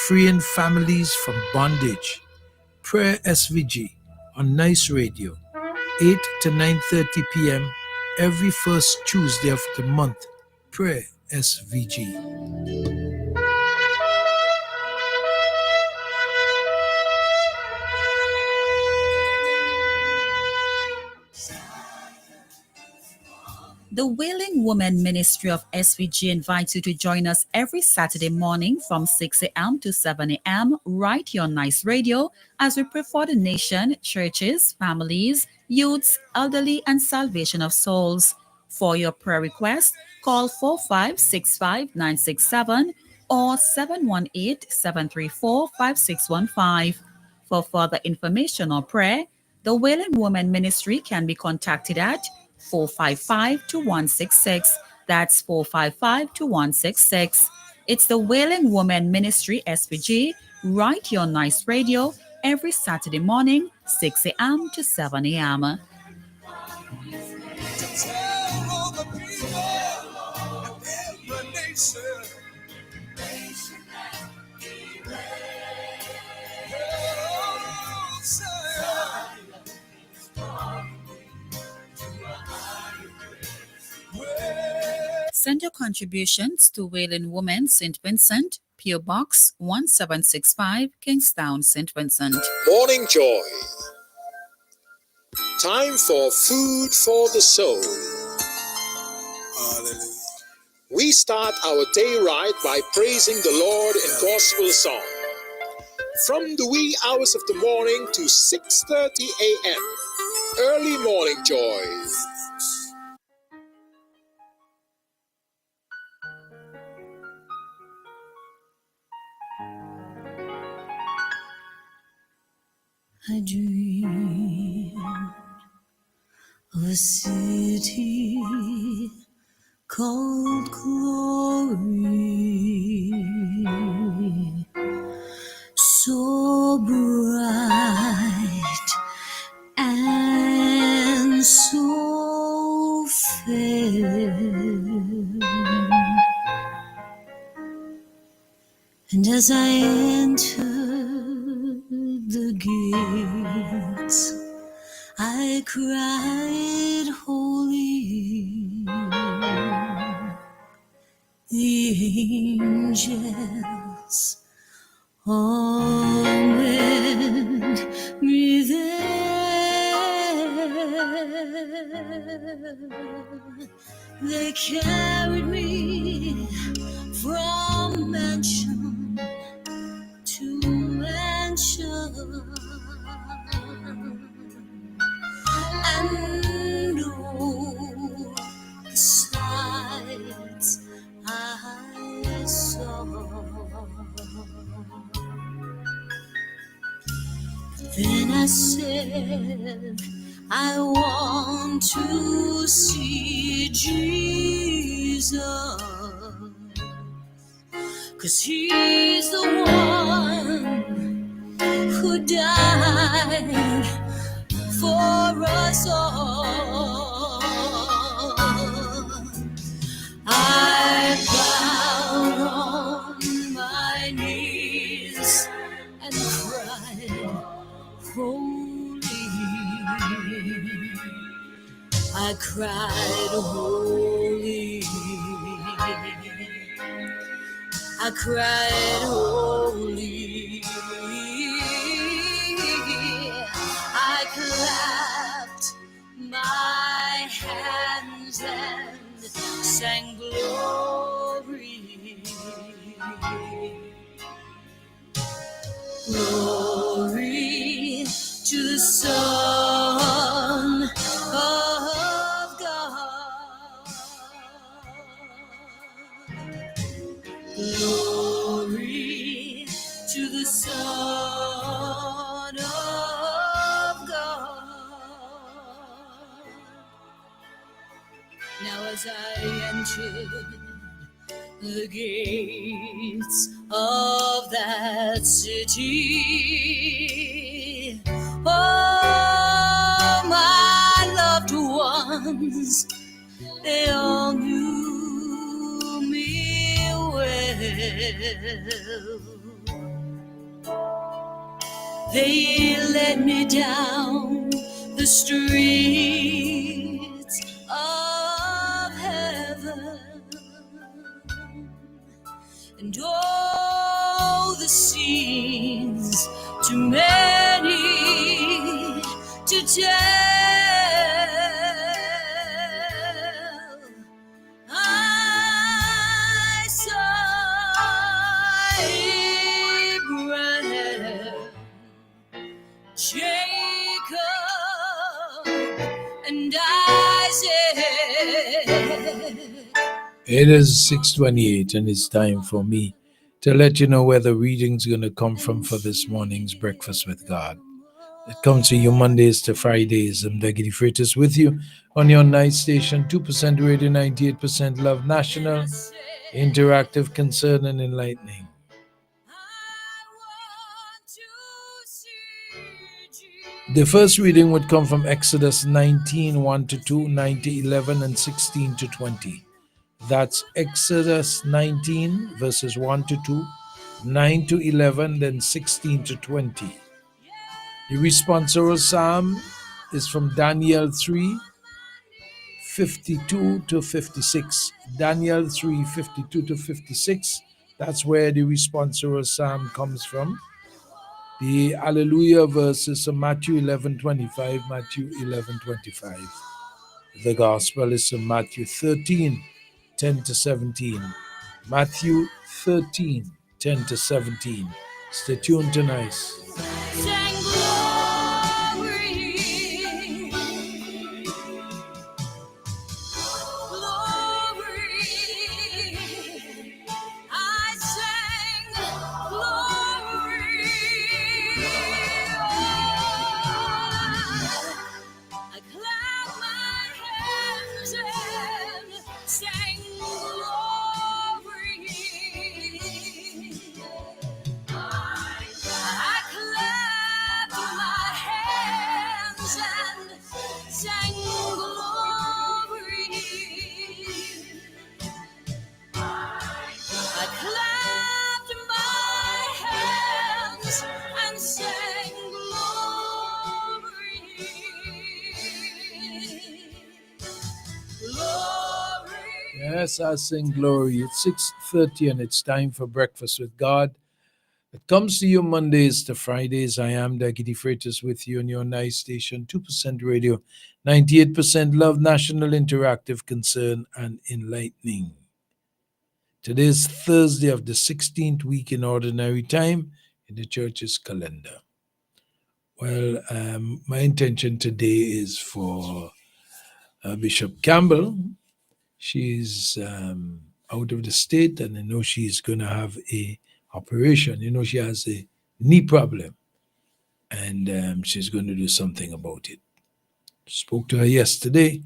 freeing families from bondage. Prayer SVG on Nice Radio, 8 to 9:30 p.m. every first Tuesday of the month. Prayer SVG. The Wailing Woman Ministry of SVG invites you to join us every Saturday morning from 6 a.m. to 7 a.m. right here on Nice Radio as we pray for the nation, churches, families, youths, elderly, and salvation of souls. For your prayer request, call 4565967 or 718-734-5615. For further information or prayer, the Wailing Woman Ministry can be contacted at 455-2166. That's 455-2166. It's the Wailing Woman Ministry SVG right here on Nice Radio every Saturday morning, 6 a.m. to 7 a.m. Send your contributions to Wailing Woman St. Vincent, P.O. Box 1765, Kingstown, St. Vincent. Morning Joy. Time for food for the soul. Hallelujah. We start our day right by praising the Lord in gospel song. From the wee hours of the morning to 6:30 a.m. Early morning joy. I dream of a city called glory, so bright and so fair. And as I entered the gates, I cried, holy. The angels all met me there. They carried me from mansion to mansion, and oh, the sights I saw. Then I said, I want to see Jesus, 'cause he's the one who died for us all. I bowed on my knees and cried, holy. I cried, holy. I cried, holy. I clapped my hands and sang glory. Glory to the Son of God. Glory to the Son of God. Now as I entered the gates of that city, oh, my loved ones, they all knew me well. They led me down the streets of heaven, and oh, the scenes too many to tell. I saw Abraham, Jacob, and Isaac. It is 6:28, and it's time for me to let you know where the reading's going to come from for this morning's Breakfast with God. It comes to you Mondays to Fridays. I'm Daggy Freitas with you on your night station, 2% radio, 98% love, national, interactive, concern, and enlightening. The first reading would come from Exodus 19, 1 to 2, 9 to 11, and 16 to 20. That's Exodus 19, verses 1 to 2, 9 to 11, then 16 to 20. The responsorial psalm is from Daniel 3, 52 to 56. Daniel 3, 52 to 56. That's where the responsorial psalm comes from. The Alleluia verses from Matthew 11:25, Matthew 11:25. The Gospel is from Matthew 13, 10 to 17. Matthew 13, 10 to 17. Stay tuned tonight. Sing glory, glory. I sang glory. I clap my hands and sang glory. I clapped my hands and sang glory. I clapped my hands and sang glory. Glory. Yes, I sing glory. It's 6:30 and it's time for Breakfast with God. It comes to you Mondays to Fridays. I am Daggy Freitas with you on your nice station, 2% radio, 98% love, national, interactive, concern, and enlightening. Today is Thursday of the 16th week in ordinary time in the church's calendar. Well, my intention today is for Bishop Campbell. She's out of the state, and I know she's going to have a operation. You know, she has a knee problem, and she's going to do something about it. Spoke to her yesterday,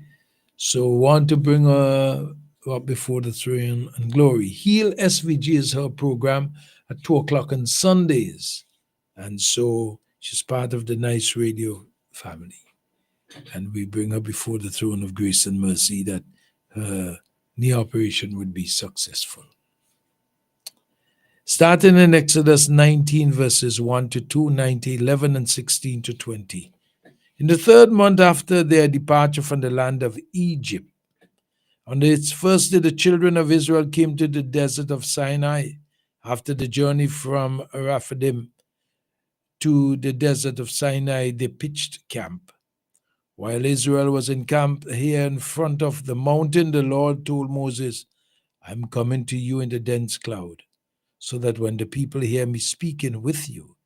so want to bring her up before the throne and glory. Heal SVG is her program at 2 o'clock on Sundays, and so she's part of the Nice Radio family. And we bring her before the throne of grace and mercy that her knee operation would be successful. Starting in Exodus 19, verses 1 to 2, 9 to 11, and 16 to 20. In the third month after their departure from the land of Egypt, on its first day, the children of Israel came to the desert of Sinai. After the journey from Rephidim to the desert of Sinai, they pitched camp. While Israel was in camp here in front of the mountain, the Lord told Moses, I'm coming to you in the dense cloud, so that when the people hear me speaking with you,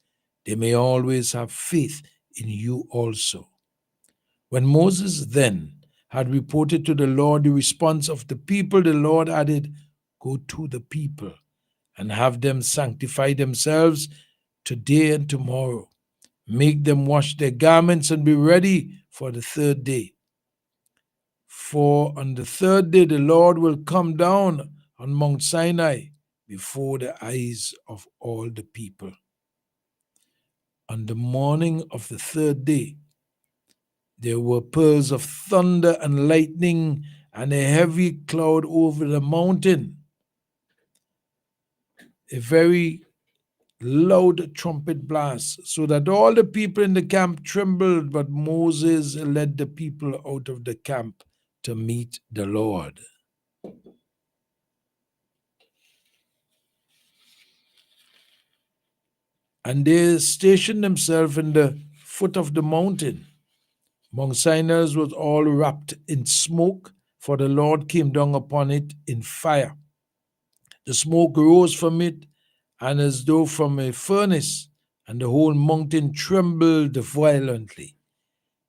they may always have faith in you also. When Moses then had reported to the Lord the response of the people, the Lord added, Go to the people and have them sanctify themselves today and tomorrow. Make them wash their garments and be ready for the third day. For on the third day the Lord will come down on Mount Sinai before the eyes of all the people. On the morning of the third day, there were pearls of thunder and lightning and a heavy cloud over the mountain. A very loud trumpet blasts, so that all the people in the camp trembled, but Moses led the people out of the camp to meet the Lord. And they stationed themselves in the foot of the mountain. Mount Sinai was all wrapped in smoke, for the Lord came down upon it in fire. The smoke rose from it, and as though from a furnace, and the whole mountain trembled violently.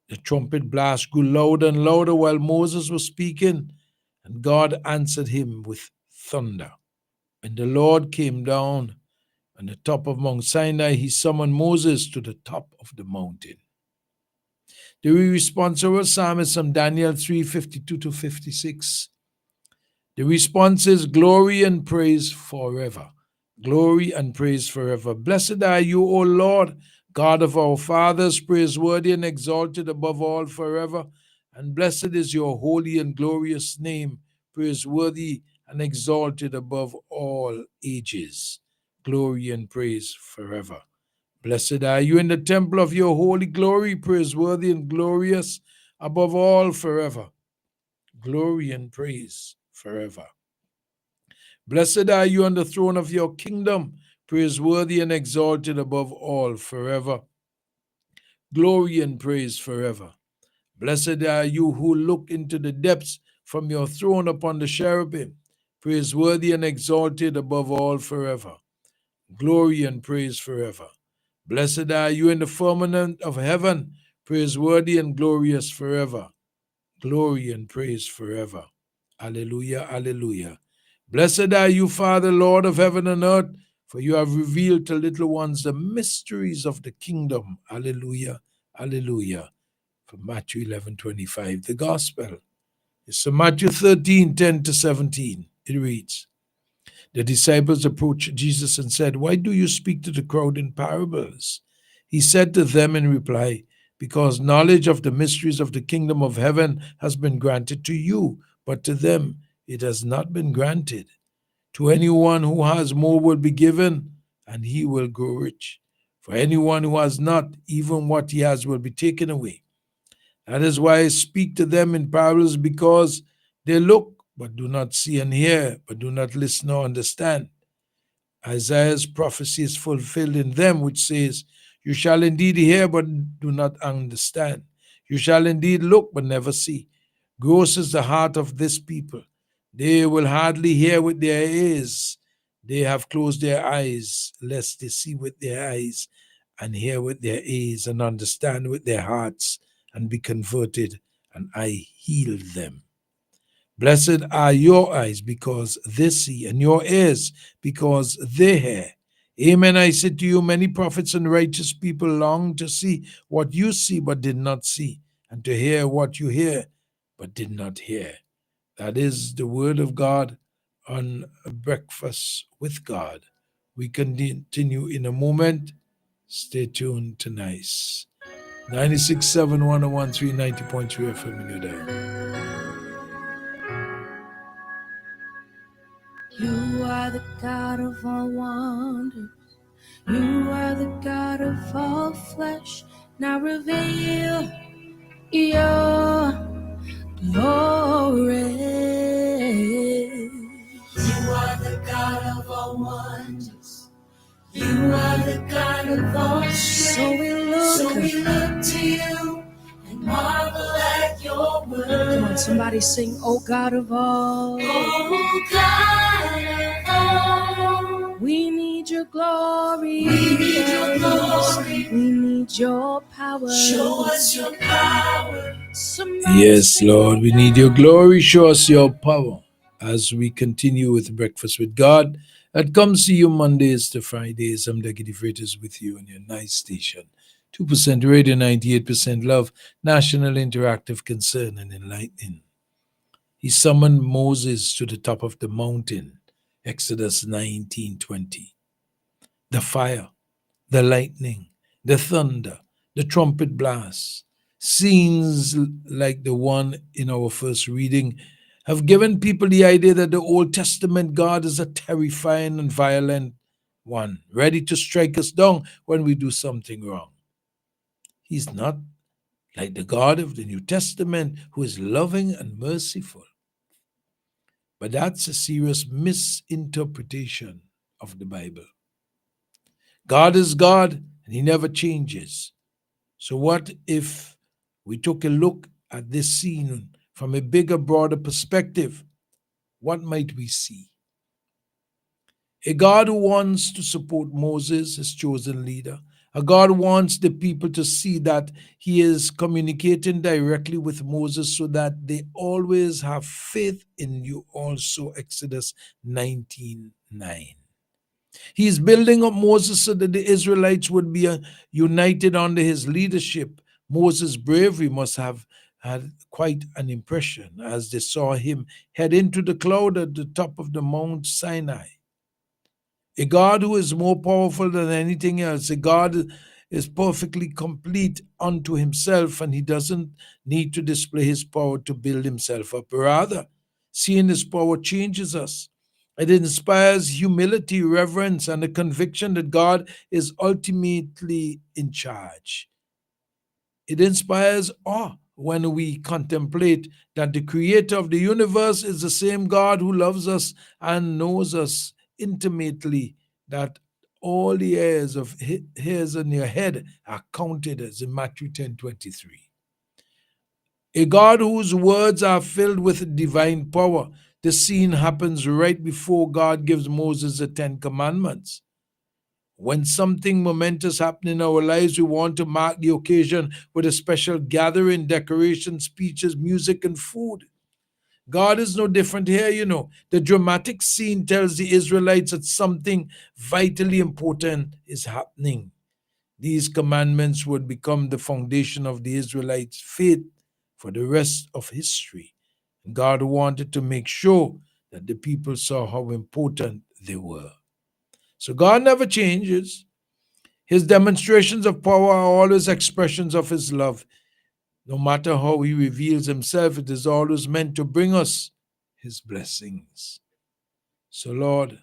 The trumpet blast grew louder and louder while Moses was speaking, and God answered him with thunder. When the Lord came down on the top of Mount Sinai, he summoned Moses to the top of the mountain. The responsive psalm is from Daniel 3:52-56. The response is glory and praise forever. Glory and praise forever. Blessed are you, O Lord, God of our fathers, praiseworthy and exalted above all forever. And blessed is your holy and glorious name, praiseworthy and exalted above all ages. Glory and praise forever. Blessed are you in the temple of your holy glory, praiseworthy and glorious above all forever. Glory and praise forever. Blessed are you on the throne of your kingdom, praiseworthy and exalted above all forever. Glory and praise forever. Blessed are you who look into the depths from your throne upon the cherubim, praiseworthy and exalted above all forever. Glory and praise forever. Blessed are you in the firmament of heaven, praiseworthy and glorious forever. Glory and praise forever. Alleluia, alleluia. Blessed are you, Father, Lord of heaven and earth, for you have revealed to little ones the mysteries of the kingdom. Alleluia, alleluia. From Matthew 11:25. The gospel is from Matthew 13:10-17. It reads, the disciples approached Jesus and said, why do you speak to the crowd in parables? He said to them in reply, because knowledge of the mysteries of the kingdom of heaven has been granted to you, but to them it has not been granted. To anyone who has more will be given, and he will grow rich. For anyone who has not, even what he has will be taken away. That is why I speak to them in parables, because they look but do not see, and hear but do not listen or understand. Isaiah's prophecy is fulfilled in them, which says, you shall indeed hear but do not understand. You shall indeed look but never see. Gross is the heart of this people. They will hardly hear with their ears. They have closed their eyes, lest they see with their eyes, and hear with their ears, and understand with their hearts, and be converted, and I heal them. Blessed are your eyes, because they see, and your ears, because they hear. Amen, I say to you, many prophets and righteous people long to see what you see, but did not see, and to hear what you hear, but did not hear. That is the word of God on Breakfast with God. We continue in a moment. Stay tuned to NICE. 96.7, 101.3, 90.3 FM in your day. You are the God of all wonders. You are the God of all flesh. Now reveal your glory. You are the God of all wonders. You are the God of all strength. So we look to you and marvel at your word. Come on, somebody sing, oh God of all. Oh God of all. We need your glory. We need your glory. We need your power. Show us your power. Yes, Lord, we need your glory. Show us your power. As we continue with Breakfast with God, that comes to you Mondays to Fridays. I'm Deputy Freitas with you on your nice station. 2% radio, 98% love, national interactive concern and enlightening. He summoned Moses to the top of the mountain, Exodus 19:20. The fire, the lightning, the thunder, the trumpet blast, scenes like the one in our first reading have given people the idea that the Old Testament God is a terrifying and violent one, ready to strike us down when we do something wrong. He's not like the God of the New Testament who is loving and merciful. But that's a serious misinterpretation of the Bible. God is God and he never changes. So what if we took a look at this scene from a bigger, broader perspective? What might we see? A God who wants to support Moses, his chosen leader. A God who wants the people to see that he is communicating directly with Moses so that they always have faith in you also, Exodus 19:9. He is building up Moses so that the Israelites would be united under his leadership. Moses' bravery must have had quite an impression as they saw him head into the cloud at the top of the Mount Sinai. A God who is more powerful than anything else. A God is perfectly complete unto himself, and he doesn't need to display his power to build himself up. Rather, seeing his power changes us. It inspires humility, reverence, and a conviction that God is ultimately in charge. It inspires awe when we contemplate that the creator of the universe is the same God who loves us and knows us intimately, that all the hairs on your head are counted, as in Matthew 10:23. A God whose words are filled with divine power. The scene happens right before God gives Moses the 10 Commandments. When something momentous happens in our lives, we want to mark the occasion with a special gathering, decoration, speeches, music, and food. God is no different here, you know. The dramatic scene tells the Israelites that something vitally important is happening. These commandments would become the foundation of the Israelites' faith for the rest of history. God wanted to make sure that the people saw how important they were. So God never changes. His demonstrations of power are always expressions of his love. No matter how he reveals himself, it is always meant to bring us his blessings. So Lord,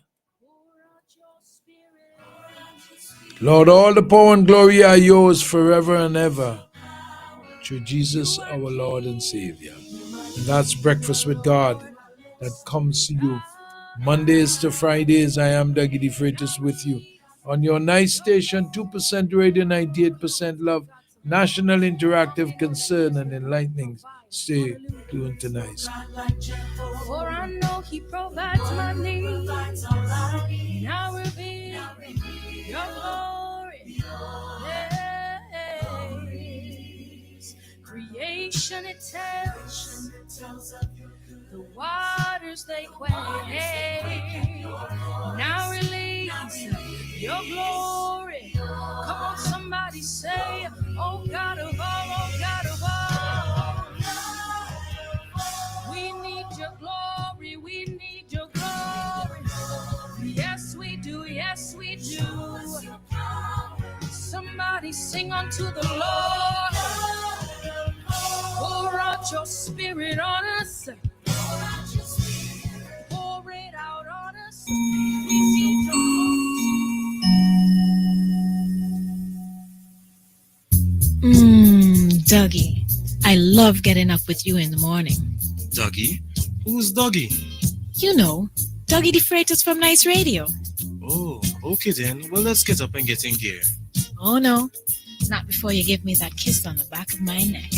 all the power and glory are yours forever and ever, through Jesus our Lord and Savior. And that's Breakfast with God that comes to you Mondays to Fridays. I am Dougie the Freitas with you on your nice station, 2% radio, 98% love, national interactive, concern, and enlightening. Stay tuned to Nice. For I know he provides my needs. Now reveal your glory. Yes. Creation it tells the waters they quake. Now release your glory. Come on, somebody say, oh God of all, oh God of all. We need your glory, we need your glory. Yes, we do, yes, we do. Somebody sing unto the Lord. Pour out your spirit on us. Pour it out on us. We need your Dougie, I love getting up with you in the morning. Dougie? Who's Dougie? You know, Dougie the Freitas from Nice Radio. Oh, okay then. Well, let's get up and get in gear. Oh no, not before you give me that kiss on the back of my neck.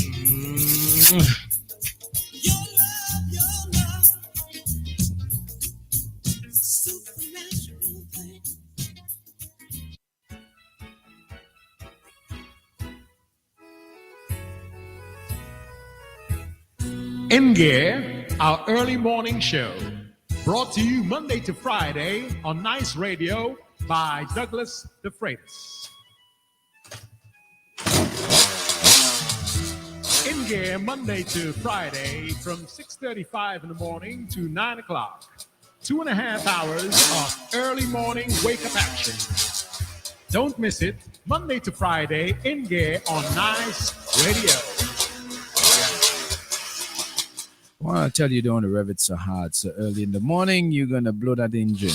In Gear, our early morning show, brought to you Monday to Friday on Nice Radio by Douglas the Freitas. In Gear, Monday to Friday from 6:35 in the morning to 9 o'clock. 2.5 hours of early morning wake-up action. Don't miss it, Monday to Friday, In Gear on Nice Radio. I want to tell you, don't rev it so hard so early in the morning. You're going to blow that engine.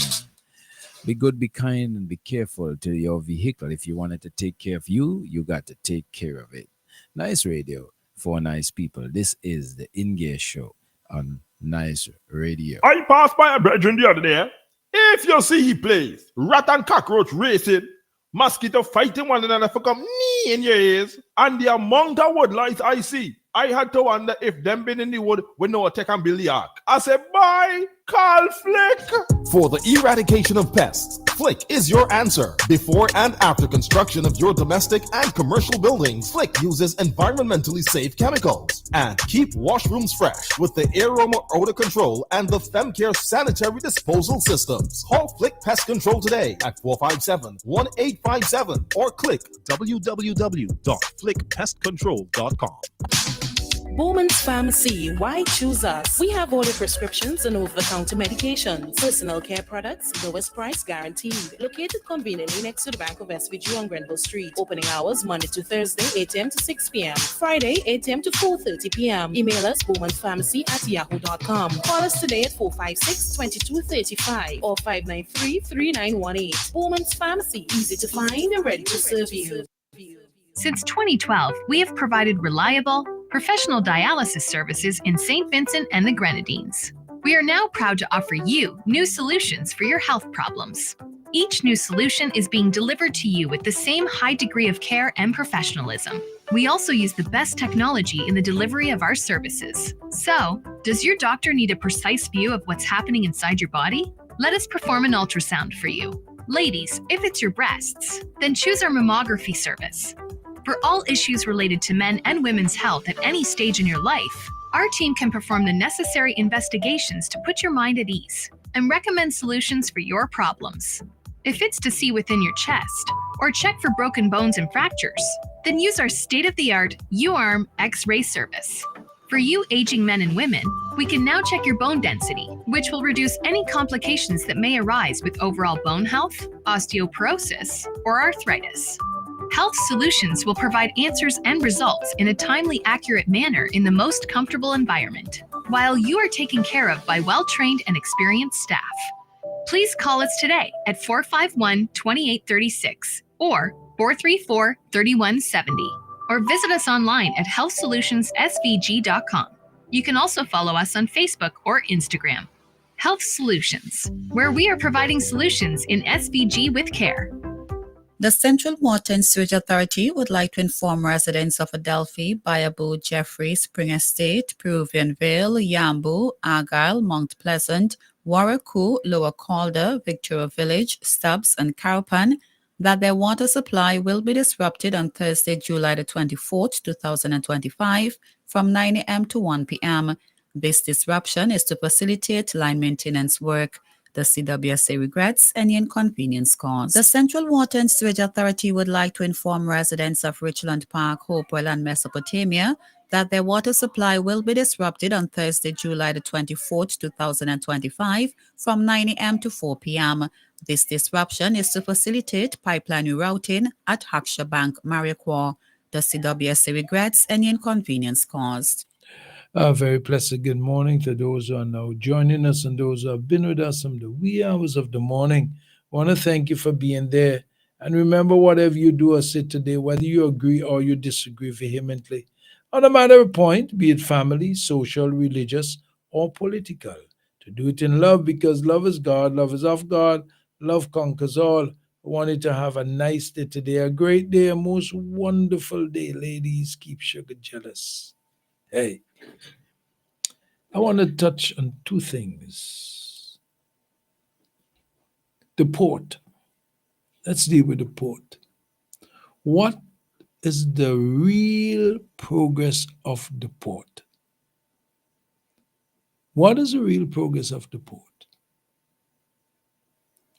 Be good, be kind, and be careful to your vehicle. If you want it to take care of you, you got to take care of it. Nice radio for nice people. This is the In Gear Show on Nice Radio. I passed by a brethren the other day. If you see he plays rat and cockroach racing, mosquito fighting one another for come knee in your ears, and the amount of woodlights I see, I had to wonder if them been in the wood with no attack and build the ark. I said, bye, call Flick. For the eradication of pests, Flick is your answer. Before and after construction of your domestic and commercial buildings, Flick uses environmentally safe chemicals and keep washrooms fresh with the Aroma Odor Control and the FemCare sanitary disposal systems. Call Flick Pest Control today at 457-1857 or click www.flickpestcontrol.com. Bowman's Pharmacy, why choose us? We have all the prescriptions and over-the-counter medications, personal care products, lowest price guaranteed. Located conveniently next to the Bank of SVG on Grenville Street. Opening hours Monday to Thursday, 8 a.m. to 6 p.m. Friday, 8 a.m. to 4:30 p.m. Email us bowmanspharmacy@yahoo.com. Call us today at 456-2235 or 593-3918. Bowman's Pharmacy, easy to find and ready to serve you. Since 2012, we have provided reliable, professional dialysis services in St. Vincent and the Grenadines. We are now proud to offer you new solutions for your health problems. Each new solution is being delivered to you with the same high degree of care and professionalism. We also use the best technology in the delivery of our services. So, does your doctor need a precise view of what's happening inside your body? Let us perform an ultrasound for you. Ladies, if it's your breasts, then choose our mammography service. For all issues related to men and women's health at any stage in your life, our team can perform the necessary investigations to put your mind at ease and recommend solutions for your problems. If it's to see within your chest or check for broken bones and fractures, then use our state-of-the-art U-arm X-ray service. For you aging men and women, we can now check your bone density, which will reduce any complications that may arise with overall bone health, osteoporosis, or arthritis. Health Solutions will provide answers and results in a timely, accurate manner in the most comfortable environment, while you are taken care of by well-trained and experienced staff. Please call us today at 451-2836 or 434-3170, or visit us online at healthsolutionsSVG.com. You can also follow us on Facebook or Instagram. Health Solutions, where we are providing solutions in SVG with care. The Central Water and Sewage Authority would like to inform residents of Adelphi, Bayaboo, Jeffrey, Spring Estate, Peruvian Vale, Yambu, Argyle, Mount Pleasant, Warraku, Lower Calder, Victoria Village, Stubbs, and Carapan that their water supply will be disrupted on Thursday, July the 24th, 2025, from 9 a.m. to 1 p.m. This disruption is to facilitate line maintenance work. The CWSA regrets any inconvenience caused. The Central Water and Sewage Authority would like to inform residents of Richland Park, Hopewell, and Mesopotamia that their water supply will be disrupted on Thursday, July the 24th, 2025, from 9 a.m. to 4 p.m. This disruption is to facilitate pipeline rerouting at Haksha Bank, Mariquar. The CWSA regrets any inconvenience caused. A very pleasant good morning to those who are now joining us and those who have been with us from the wee hours of the morning. I want to thank you for being there. And remember, whatever you do or say today, whether you agree or you disagree vehemently, on a matter of point, be it family, social, religious, or political, to do it in love, because love is God, love is of God, love conquers all. I wanted to have a nice day today, a great day, a most wonderful day. Ladies, keep sugar jealous. Hey. I want to touch on two things. The port. Let's deal with the port. What is the real progress of the port? What is the real progress of the port?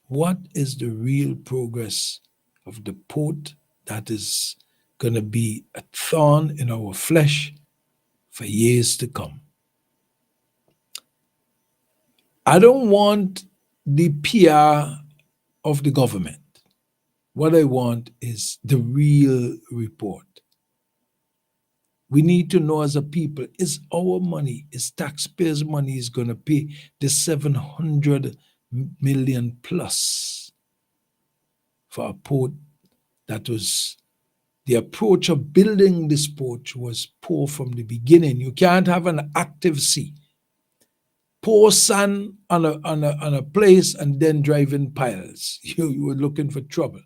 What is the real progress of the port that is going to be a thorn in our flesh for years to come? I don't want the PR of the government. What I want is the real report. We need to know as a people, is our money, is taxpayers' money is going to pay the 700 million plus for a port that was, the approach of building this port was poor from the beginning. You can't have an active sea. Pour sand on a place and then drive in piles. You were looking for trouble.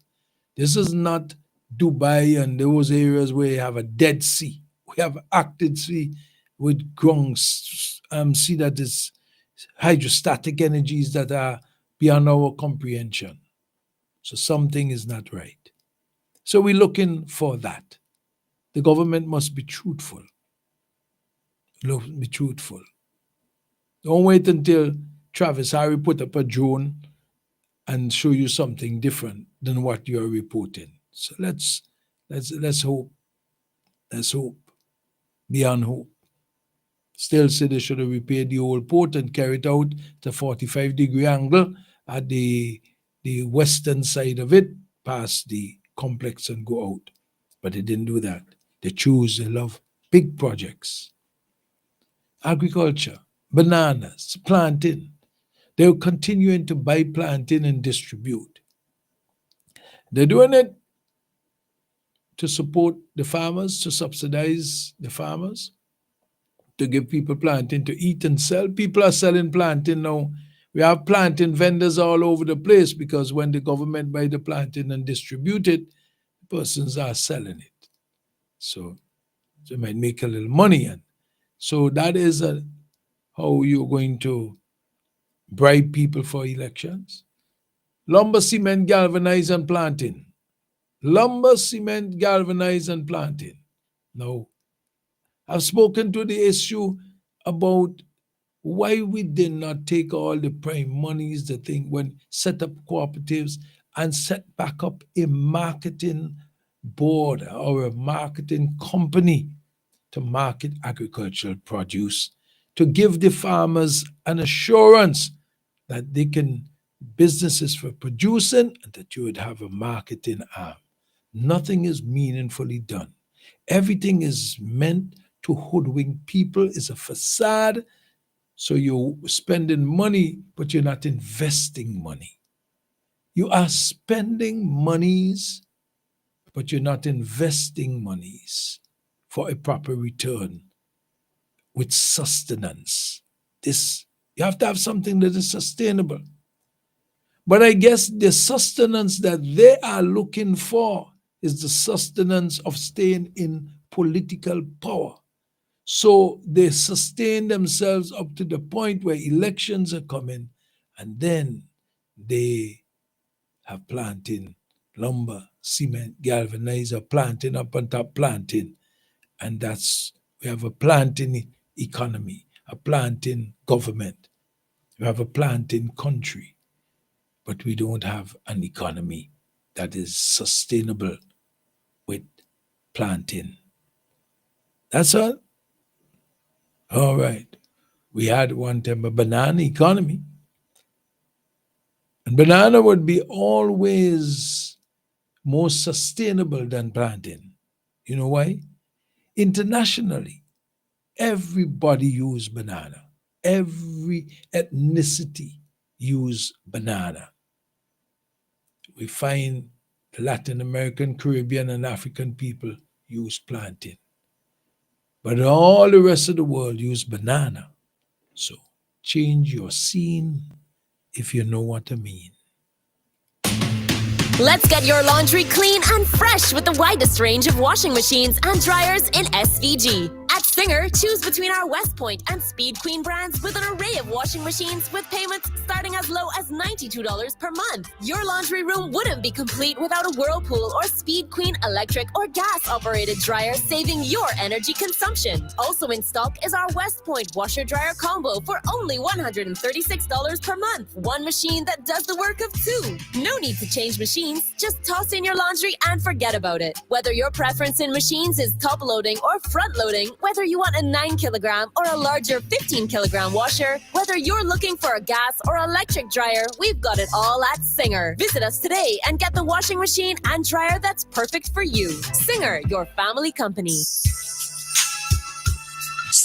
This is not Dubai and those areas where you have a dead sea. We have active sea with ground sea that is hydrostatic energies that are beyond our comprehension. So something is not right. So we're looking for that. The government must be truthful. Be truthful. Don't wait until Travis Harry put up a drone and show you something different than what you're reporting. So let's hope. Let's hope. Beyond hope. Still say they should have repaired the old port and carried out the 45-degree angle at the western side of it, past the complex and go out. But they didn't do that. They love big projects. Agriculture, bananas, planting. They're continuing to buy planting and distribute. They're doing it to support the farmers, to subsidize the farmers, to give people planting to eat and sell. People are selling planting now. We have planting vendors all over the place because when the government buy the planting and distribute it, persons are selling it. So they might make a little money. And so that is how you're going to bribe people for elections. Lumber, cement, galvanize, and planting. Lumber, cement, galvanize, and planting. Now, I've spoken to the issue about why we did not take all the prime monies, the thing, when set up cooperatives and set back up a marketing board or a marketing company to market agricultural produce, to give the farmers an assurance that they can businesses for producing and that you would have a marketing arm. Nothing is meaningfully done. Everything is meant to hoodwink people. It's a facade. So you're spending money, but you're not investing money. You are spending monies, but you're not investing monies for a proper return with sustenance. You have to have something that is sustainable. But I guess the sustenance that they are looking for is the sustenance of staying in political power. So they sustain themselves up to the point where elections are coming, and then they have planting, lumber, cement, galvanizer, planting up on top planting. And we have a planting economy, a planting government. We have a planting country, but we don't have an economy that is sustainable with planting. That's all. All right. We had one time a banana economy. And banana would be always more sustainable than planting. You know why? Internationally, everybody use banana. Every ethnicity use banana. We find Latin American, Caribbean, and African people use plantain. But all the rest of the world use banana. So change your scene if you know what I mean. Let's get your laundry clean and fresh with the widest range of washing machines and dryers in SVG. At Singer, choose between our West Point and Speed Queen brands with an array of washing machines with payments starting as low as $92 per month. Your laundry room wouldn't be complete without a Whirlpool or Speed Queen electric or gas-operated dryer, saving your energy consumption. Also in stock is our West Point washer-dryer combo for only $136 per month. One machine that does the work of two. No need to change machines, just toss in your laundry and forget about it. Whether your preference in machines is top-loading or front-loading, whether you want a 9-kilogram or a larger 15-kilogram washer, whether you're looking for a gas or electric dryer, we've got it all at Singer. Visit us today and get the washing machine and dryer that's perfect for you. Singer, your family company.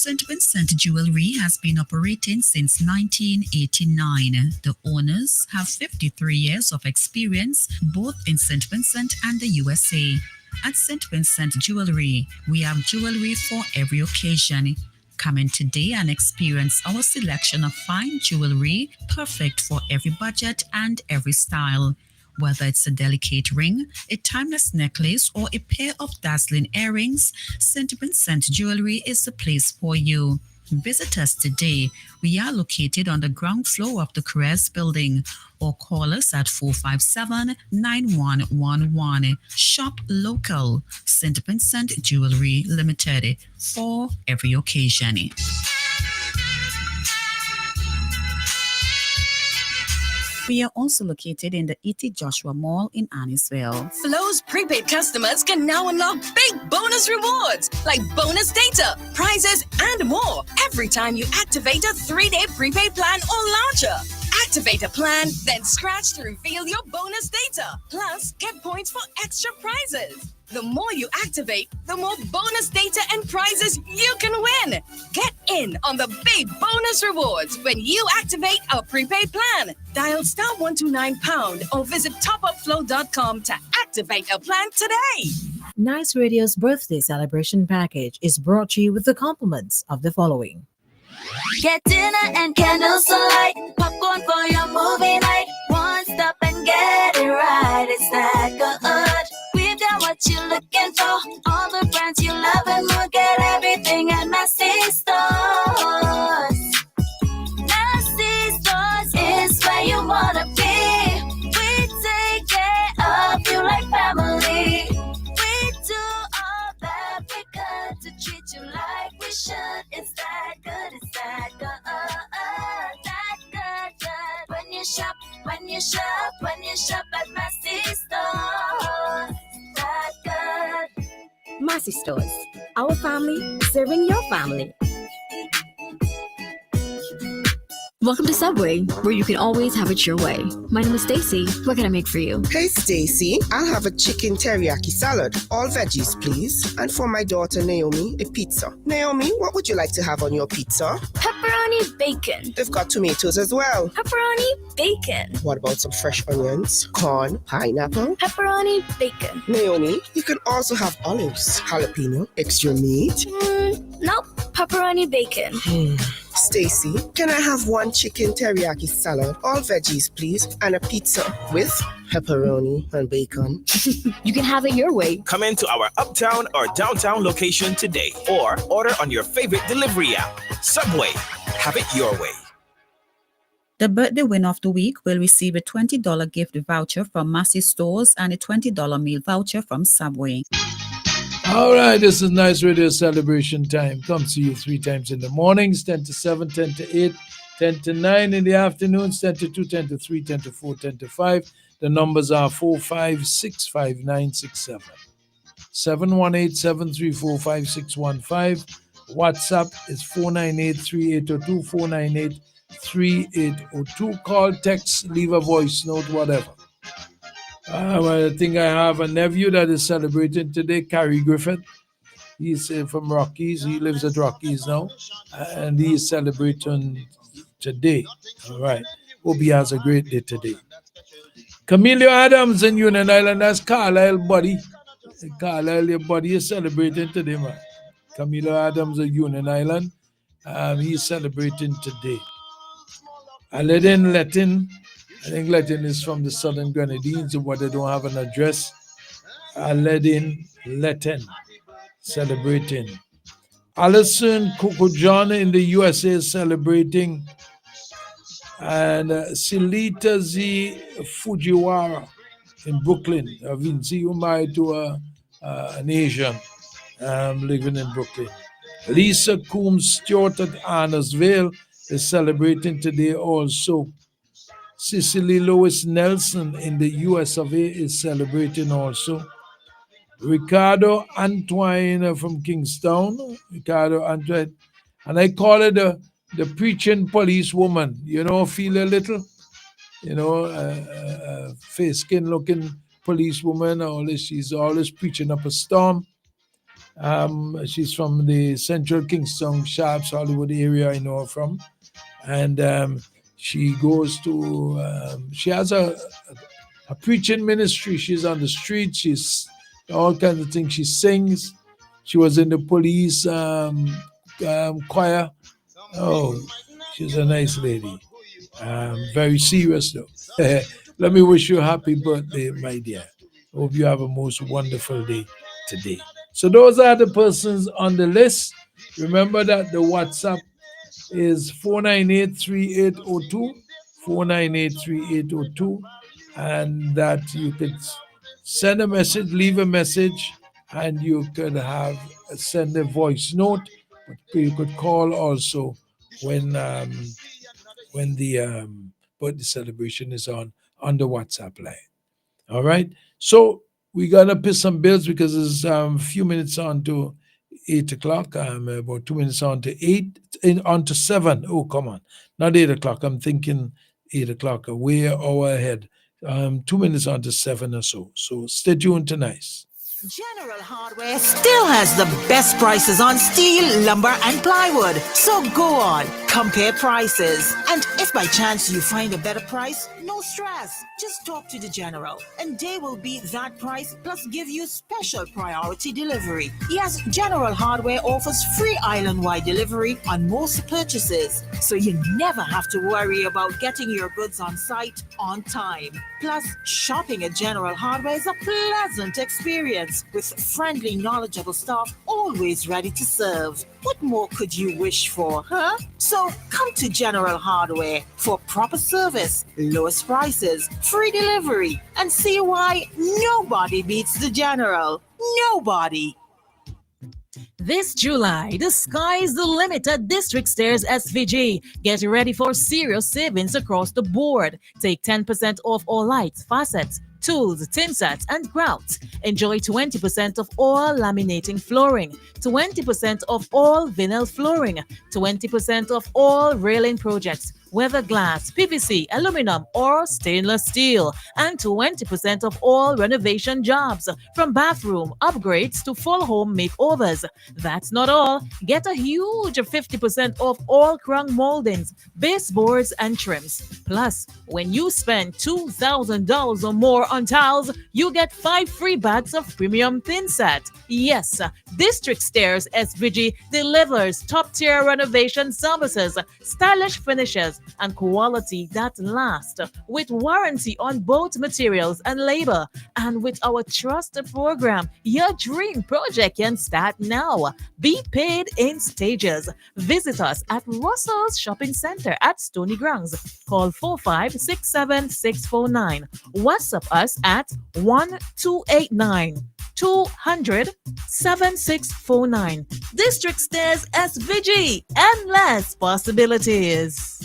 St. Vincent Jewelry has been operating since 1989. The owners have 53 years of experience both in St. Vincent and the USA. At St. Vincent Jewelry, we have jewelry for every occasion. Come in today and experience our selection of fine jewelry, perfect for every budget and every style. Whether it's a delicate ring, a timeless necklace, or a pair of dazzling earrings, St. Vincent Jewelry is the place for you. Visit us today. We are located on the ground floor of the Carrez building, or call us at 457-9111. Shop local. St. Vincent Jewelry Limited, for every occasion. We are also located in the E.T. Joshua Mall in Annisville. Flo's prepaid customers can now unlock big bonus rewards like bonus data, prizes, and more every time you activate a 3-day prepaid plan or launcher. Activate a plan, then scratch to reveal your bonus data. Plus, get points for extra prizes. The more you activate, the more bonus data and prizes you can win. Get in on the big bonus rewards when you activate a prepaid plan. Dial *129# or visit topupflow.com to activate a plan today. Nice Radio's birthday celebration package is brought to you with the compliments of the following. Get dinner and candles alight, popcorn for your movie night. One stop and get it right. It's that good. We've got what you're looking for. All the brands you love and more. Get everything at Massy Stores. Massy Stores is where you wanna be. We take care of you like family. We do all that we could to treat you like we should. It's that good, it's that good, that good. When you shop at Massy Stores, that good. Massy Stores, our family serving your family. Welcome to Subway, where you can always have it your way. My name is Stacy. What can I make for you? Hey, Stacy. I'll have a chicken teriyaki salad. All veggies, please. And for my daughter, Naomi, a pizza. Naomi, what would you like to have on your pizza? Pepperoni bacon. They've got tomatoes as well. Pepperoni bacon. What about some fresh onions, corn, pineapple? Pepperoni bacon. Naomi, you can also have olives, jalapeno, extra meat. Nope, pepperoni bacon. Stacy, can I have one chicken teriyaki salad, all veggies, please, and a pizza with pepperoni and bacon? You can have it your way. Come into our uptown or downtown location today, or order on your favorite delivery app. Subway, have it your way. The birthday winner of the week will receive a $20 gift voucher from Massy Stores and a $20 meal voucher from Subway. All right, this is Nice Radio Celebration Time. Comes to you 3 times in the mornings, 10 to 7, 10 to 8, 10 to 9 in the afternoons, 10 to 2, 10 to 3, 10 to 4, 10 to 5. The numbers are 4565967, 718-734-5615. WhatsApp is 498-3802, 498-3802. Call, text, leave a voice note, whatever. Well, I think I have a nephew that is celebrating today, Carrie Griffith. He's from Rockies. He lives at Rockies now. And he is celebrating today. All right. Hope he has a great day today. Camilo Adams in Union Island. That's Carlisle, buddy. Carlisle, your buddy is celebrating today, man. Camilo Adams of Union Island. He's celebrating today. Aladdin Latin. I think Latin is from the Southern Grenadines, but they don't have an address. Aladdin Latin celebrating. Alison Coco John in the USA is celebrating. And Silita Z Fujiwara in Brooklyn. Vinci, who married to an Asian living in Brooklyn. Lisa Coombs Stewart at Annisville is celebrating today also. Cicely Lois Nelson in the US of A is celebrating also. Ricardo Antoine from Kingstown. Ricardo Antoine. And I call her the preaching police woman. You know, feel a little, you know, fair skin looking police woman. She's always preaching up a storm. She's from the Central Kingston, Sharps, Hollywood area. I know her from, and she goes to. She has a preaching ministry. She's on the street. She's all kinds of things. She sings. She was in the police choir. Oh, she's a nice lady. Very serious though. Let me wish you a happy birthday, my dear. Hope you have a most wonderful day today. So those are the persons on the list. Remember that the WhatsApp is 498-3802, 498-3802, and that you could send a message, leave a message, and you could send a voice note. But you could call also when the birthday celebration is on the WhatsApp line. All right. So we gotta pay some bills because it's a few minutes on to 8 o'clock. About 2 minutes on to 7. Oh, come on, not 8 o'clock. I'm thinking 8 o'clock. Way hour ahead. 2 minutes on to 7 or so. So stay tuned to Nice. General Hardware still has the best prices on steel, lumber, and plywood. So go on, compare prices. And if by chance you find a better price, no stress. Just talk to the General, and they will beat that price plus give you special priority delivery. Yes, General Hardware offers free island-wide delivery on most purchases, so you never have to worry about getting your goods on site on time. Plus, shopping at General Hardware is a pleasant experience with friendly, knowledgeable staff always ready to serve. What more could you wish for, huh? So come to General Hardware for proper service, lowest prices, free delivery, and see why nobody beats the General. Nobody. This July, the sky is the limit at District Stairs SVG. Get ready for serious savings across the board. Take 10% off all lights, faucets, tools, tin sets, and grouts. Enjoy 20% of all laminating flooring, 20% of all vinyl flooring, 20% of all railing projects, whether glass, PVC, aluminum, or stainless steel, and 20% of all renovation jobs, from bathroom upgrades to full home makeovers. That's not all. Get a huge 50% off all crown moldings, baseboards, and trims. Plus, when you spend $2,000 or more on tiles, you get 5 free bags of premium thin set. Yes, District Stairs SVG delivers top-tier renovation services, stylish finishes, and quality that lasts, with warranty on both materials and labor. And with our trusted program, your dream project can start now. Be paid in stages. Visit us at Russell's Shopping Center at Stony Grounds. Call 4567649. WhatsApp us at 1289 200 7649. District Stairs SVG. Endless possibilities.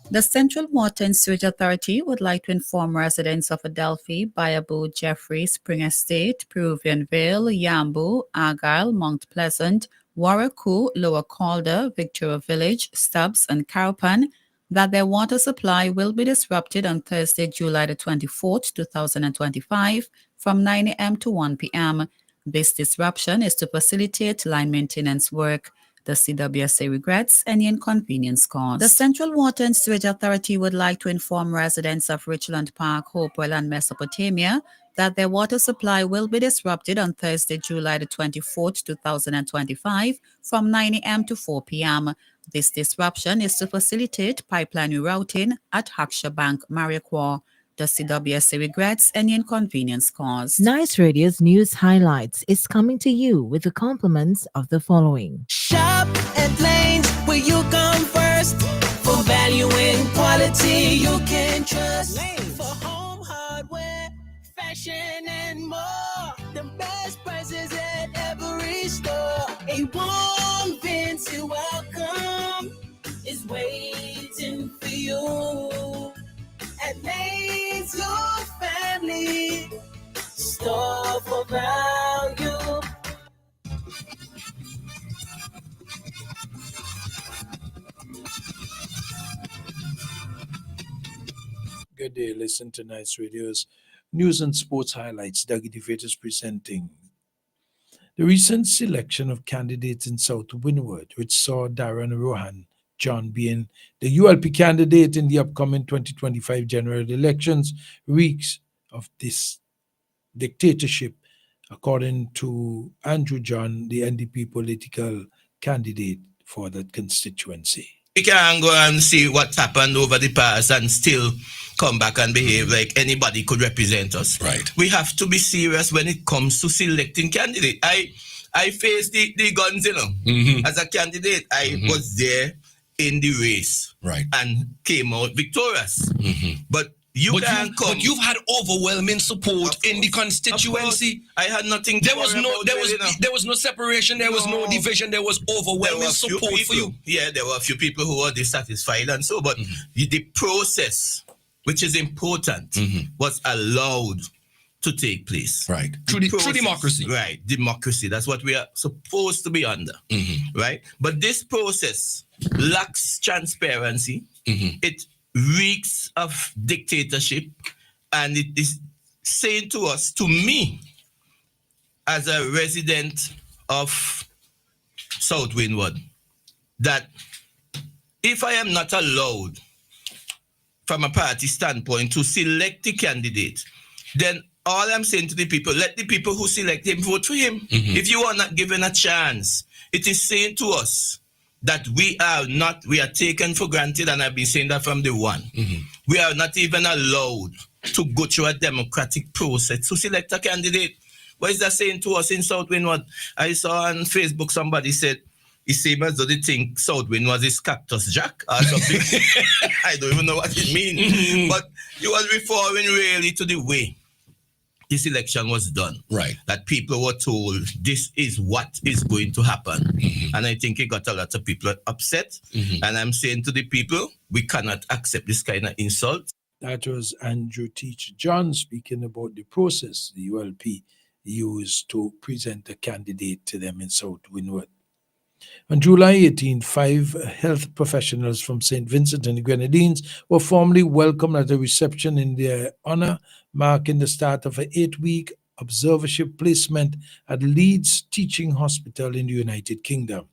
The Central Water and Sewage Authority would like to inform residents of Adelphi, Bayaboo, Jeffrey, Spring Estate, Peruvian Vale, Yambu, Argyle, Mount Pleasant, Warraku, Lower Calder, Victoria Village, Stubbs, and Carapan that their water supply will be disrupted on Thursday, July the 24th, 2025, from 9 a.m. to 1 p.m. This disruption is to facilitate line maintenance work. The CWSA regrets any inconvenience caused. The Central Water and Sewage Authority would like to inform residents of Richland Park, Hopewell, and Mesopotamia that their water supply will be disrupted on Thursday, July the 24th, 2025, from 9 a.m. to 4 p.m. This disruption is to facilitate pipeline rerouting at Haksha Bank, Mariquar. The CWSA regrets any inconvenience caused. Nice Radio's news highlights is coming to you with the compliments of the following. Shop at Lanes, where you come first. For value and quality you can trust. Lanes. For home hardware, fashion, and more. The best prices at every store. A warm, fancy welcome is waiting for you. At Lane's, your family store for value. Good day. Listen to Nice Radio's news and sports highlights. Dougie DeVito is presenting. The recent selection of candidates in South Windward, which saw Darren Rohan John being the ULP candidate in the upcoming 2025 general elections, reeks of this dictatorship, according to Andrew John, the NDP political candidate for that constituency. We can't go and see what happened over the past and still come back and behave like anybody could represent us. Right. We have to be serious when it comes to selecting candidates. I faced the guns, As a candidate, I was there in the race. Right. And came out victorious. But you've had overwhelming support in the constituency. I had nothing. There was no separation. There was no division. There was overwhelming support for you. Yeah, there were a few people who were dissatisfied and so. But the process, which is important, was allowed to take place. Right. Through democracy. Right. Democracy. That's what we are supposed to be under. Right. But this process lacks transparency. It reeks of dictatorship, and it is saying to us, to me, as a resident of South Windward, that if I am not allowed, from a party standpoint, to select the candidate, then all I'm saying to the people, let the people who select him vote for him. If you are not given a chance, it is saying to us that we are taken for granted, and I've been saying that from the one. We are not even allowed to go through a democratic process to select a candidate. What is that saying to us in South Windward? I saw on Facebook somebody said, it seems as though they think South Windward is Cactus Jack or something. I don't even know what it means. But you are referring really to the way this election was done. Right. That people were told this is what is going to happen. And I think it got a lot of people upset. And I'm saying to the people, we cannot accept this kind of insult. That was Andrew Teach John speaking about the process the ULP used to present a candidate to them in South Windward. On July 18, 5 health professionals from St. Vincent and the Grenadines were formally welcomed at a reception in their honor, marking the start of an 8-week observership placement at Leeds Teaching Hospital in the United Kingdom.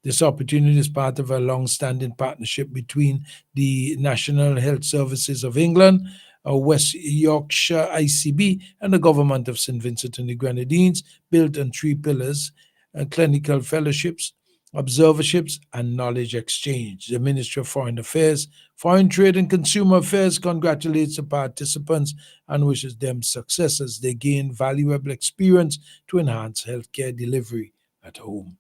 This opportunity is part of a long-standing partnership between the National Health Services of England, West Yorkshire ICB, and the Government of St. Vincent and the Grenadines, built on 3 pillars: clinical fellowships, observerships, and knowledge exchange. The Ministry of Foreign Affairs, Foreign Trade and Consumer Affairs congratulates the participants and wishes them success as they gain valuable experience to enhance healthcare delivery at home.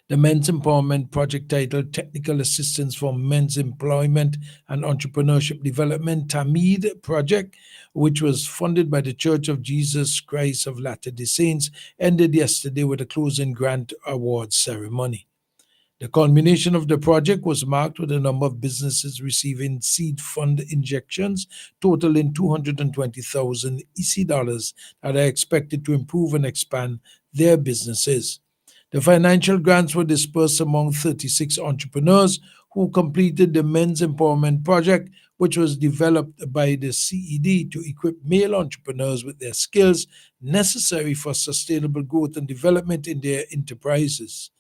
The Men's Empowerment Project, titled Technical Assistance for Men's Employment and Entrepreneurship Development, TAMEED project, which was funded by the Church of Jesus Christ of Latter-day Saints, ended yesterday with a closing grant awards ceremony. The culmination of the project was marked with a number of businesses receiving seed fund injections totaling 220,000 EC dollars that are expected to improve and expand their businesses. The financial grants were dispersed among 36 entrepreneurs who completed the Men's Empowerment Project, which was developed by the CED to equip male entrepreneurs with their skills necessary for sustainable growth and development in their enterprises.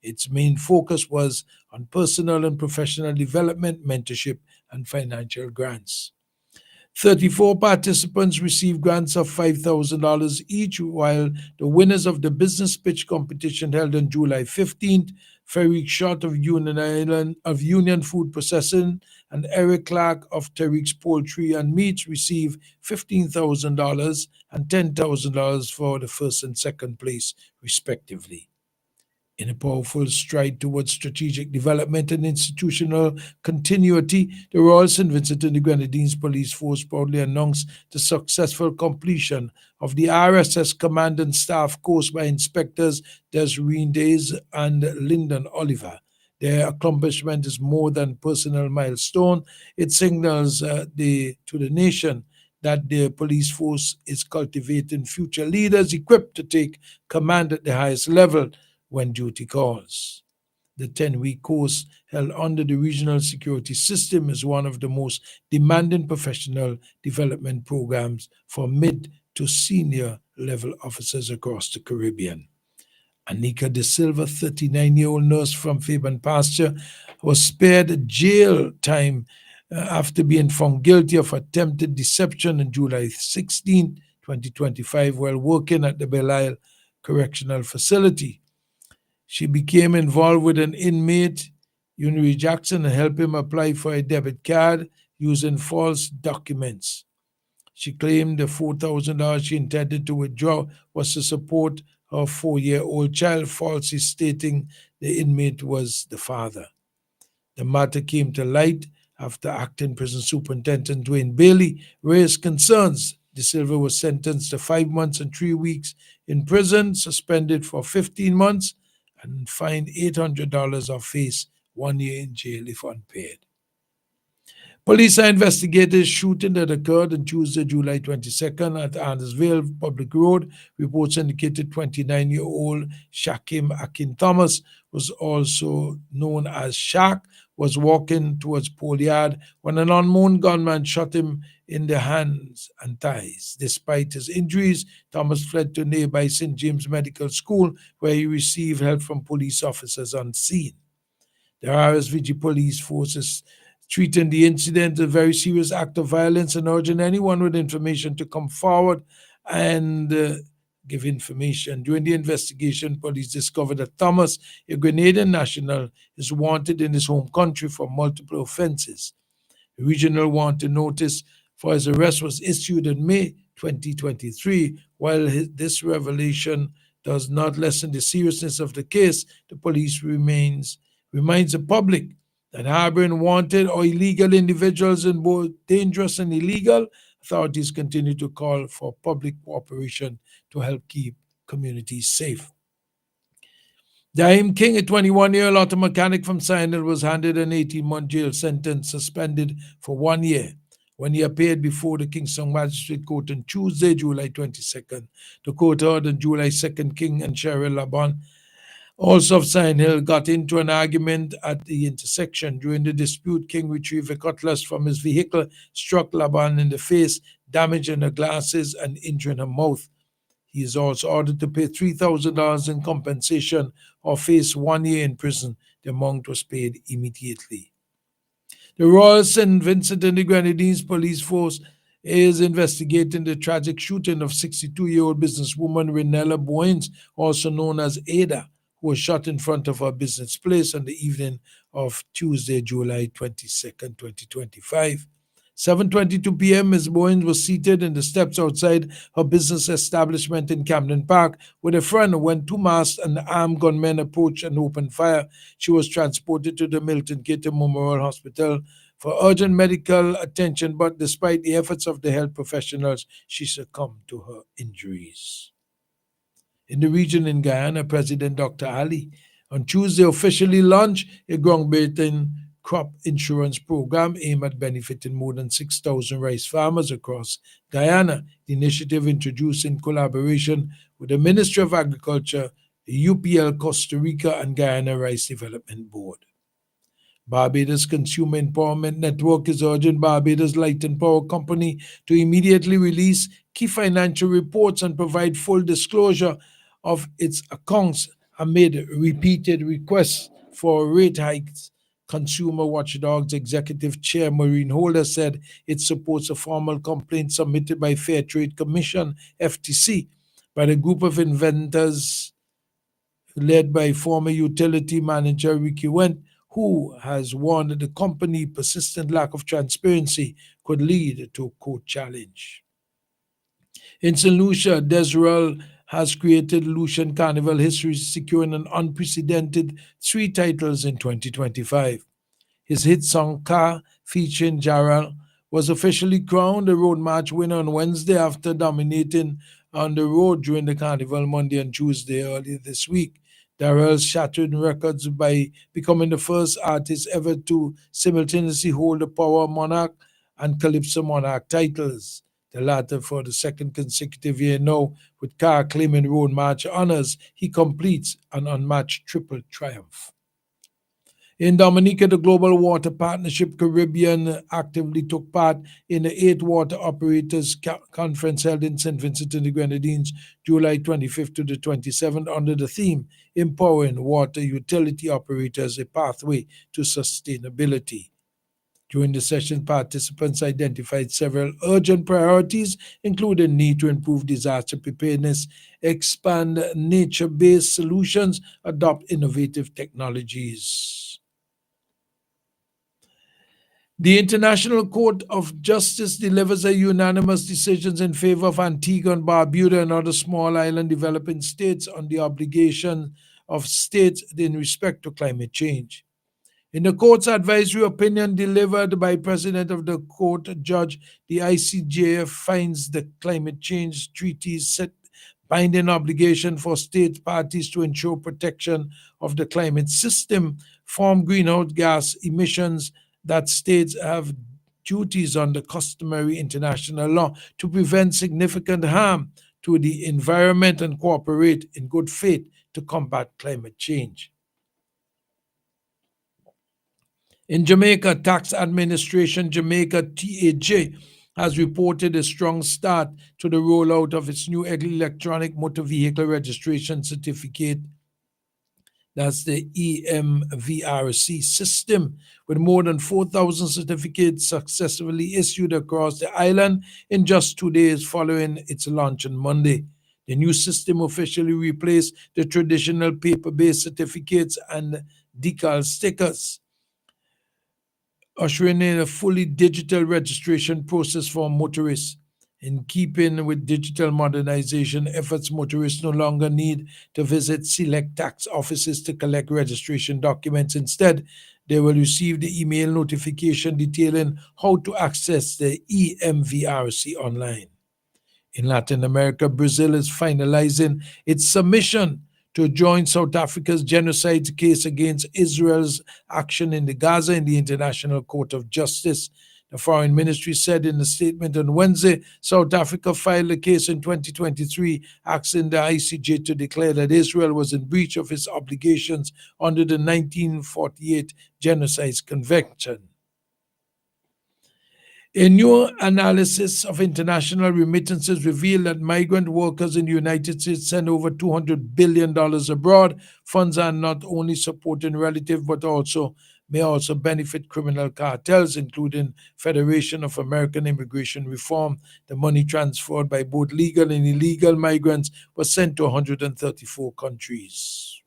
Its main focus was on personal and professional development, mentorship, and financial grants. 34 participants received grants of $5,000 each, while the winners of the business pitch competition held on July 15th, Farik Short of Union Food Processing and Eric Clark of Tariq's Poultry and Meats, received $15,000 and $10,000 for the first and second place, respectively. In a powerful stride towards strategic development and institutional continuity, the Royal St. Vincent and the Grenadines Police Force proudly announced the successful completion of the RSS Command and Staff course by Inspectors Desreen Days and Lyndon Oliver. Their accomplishment is more than a personal milestone. It signals to the nation that the police force is cultivating future leaders equipped to take command at the highest level when duty calls. The 10-week course held under the Regional Security System is one of the most demanding professional development programs for mid to senior level officers across the Caribbean. Anika De Silva, 39-year-old nurse from Fairbairn Pasture, was spared jail time after being found guilty of attempted deception on July 16, 2025, while working at the Belial Correctional Facility. She became involved with an inmate, Unry Jackson, and helped him apply for a debit card using false documents. She claimed the $4,000 she intended to withdraw was to support her 4-year-old child, falsely stating the inmate was the father. The matter came to light after acting prison superintendent Dwayne Bailey raised concerns. De Silva was sentenced to 5 months and 3 weeks in prison, suspended for 15 months, and fined $800 or face 1 year in jail if unpaid. Police are investigating a shooting that occurred on Tuesday, July 22nd at Andersville Public Road. Reports indicated 29-year-old Shakim Akin Thomas, was also known as Shaq, was walking towards Pole Yard when an unknown gunman shot him in the hands and thighs. Despite his injuries, Thomas fled to nearby St. James Medical School, where he received help from police officers on scene. The RSVG police forces treating the incident a very serious act of violence and urging anyone with information to come forward and give information. During the investigation, police discovered that Thomas, a Grenadian national, is wanted in his home country for multiple offenses. A regional wanted notice for his arrest was issued in May 2023. While this revelation does not lessen the seriousness of the case, the police reminds the public that harboring wanted or illegal individuals in both dangerous and illegal, authorities continue to call for public cooperation to help keep communities safe. Daim King, a 21-year-old auto mechanic from Sinai, was handed an 18-month jail sentence, suspended for 1 year. When he appeared before the Kingston Magistrate Court on Tuesday, July 22nd, the court heard on July 2nd King and Cheryl Laban, also of Sign Hill, got into an argument at the intersection. During the dispute, King retrieved a cutlass from his vehicle, struck Laban in the face, damaging her glasses and injuring her mouth. He is also ordered to pay $3,000 in compensation or face 1 year in prison. The amount was paid immediately. The Royal St. Vincent and the Grenadines Police Force is investigating the tragic shooting of 62-year-old businesswoman Renella Boyens, also known as Ada, who was shot in front of her business place on the evening of Tuesday, July 22nd, 2025. 7:22 p.m., Ms. Boyens was seated in the steps outside her business establishment in Camden Park with a friend when two masked and armed gunmen approached and opened fire. She was transported to the Milton Cater Memorial Hospital for urgent medical attention, but despite the efforts of the health professionals, she succumbed to her injuries. In the region in Guyana, President Dr. Ali on Tuesday officially launched a groundbreaking crop insurance program aimed at benefiting more than 6,000 rice farmers across Guyana. The initiative, introduced in collaboration with the Ministry of Agriculture, the UPL Costa Rica, and Guyana Rice Development Board. Barbados Consumer Empowerment Network is urging Barbados Light and Power Company to immediately release key financial reports and provide full disclosure of its accounts amid repeated requests for rate hikes. Consumer Watchdog's Executive Chair Maureen Holder said it supports a formal complaint submitted by Fair Trade Commission, FTC, by the group of inventors led by former utility manager Ricky Wendt, who has warned that the company's persistent lack of transparency could lead to a court challenge. In St. Lucia, Desirel has created Lucian Carnival history, securing an unprecedented 3 titles in 2025. His hit song Car, featuring Jarrell, was officially crowned a road march winner on Wednesday after dominating on the road during the carnival Monday and Tuesday earlier this week. Darrell shattered records by becoming the first artist ever to simultaneously hold the Power Monarch and Calypso Monarch titles, the latter for the second consecutive year now. With Car claiming road march honors, he completes an unmatched triple triumph. In Dominica, the Global Water Partnership Caribbean actively took part in the 8th Water Operators Conference held in St. Vincent and the Grenadines, July 25th to the 27th, under the theme, Empowering Water Utility Operators, a Pathway to Sustainability. During the session, participants identified several urgent priorities, including need to improve disaster preparedness, expand nature-based solutions, adopt innovative technologies. The International Court of Justice delivers a unanimous decision in favor of Antigua and Barbuda and other small island developing states on the obligation of states in respect to climate change. In the court's advisory opinion delivered by President of the Court, Judge, the ICJ finds the climate change treaties set binding obligation for state parties to ensure protection of the climate system, farm greenhouse gas emissions, that states have duties under customary international law to prevent significant harm to the environment and cooperate in good faith to combat climate change. In Jamaica, Tax Administration Jamaica TAJ has reported a strong start to the rollout of its new electronic motor vehicle registration certificate. That's the EMVRC system, with more than 4,000 certificates successfully issued across the island in just 2 days following its launch on Monday. The new system officially replaced the traditional paper-based certificates and decal stickers, ushering in a fully digital registration process for motorists. In keeping with digital modernization efforts, motorists no longer need to visit select tax offices to collect registration documents. Instead, they will receive the email notification detailing how to access the EMVRC online. In Latin America, Brazil is finalizing its submission to join South Africa's genocide case against Israel's action in the Gaza in the International Court of Justice. The Foreign Ministry said in a statement on Wednesday, South Africa filed a case in 2023 asking the ICJ to declare that Israel was in breach of its obligations under the 1948 Genocide Convention. A new analysis of international remittances revealed that migrant workers in the United States send over $200 billion abroad. Funds are not only supporting relatives, but may also benefit criminal cartels, including Federation of American Immigration Reform. The money transferred by both legal and illegal migrants was sent to 134 countries.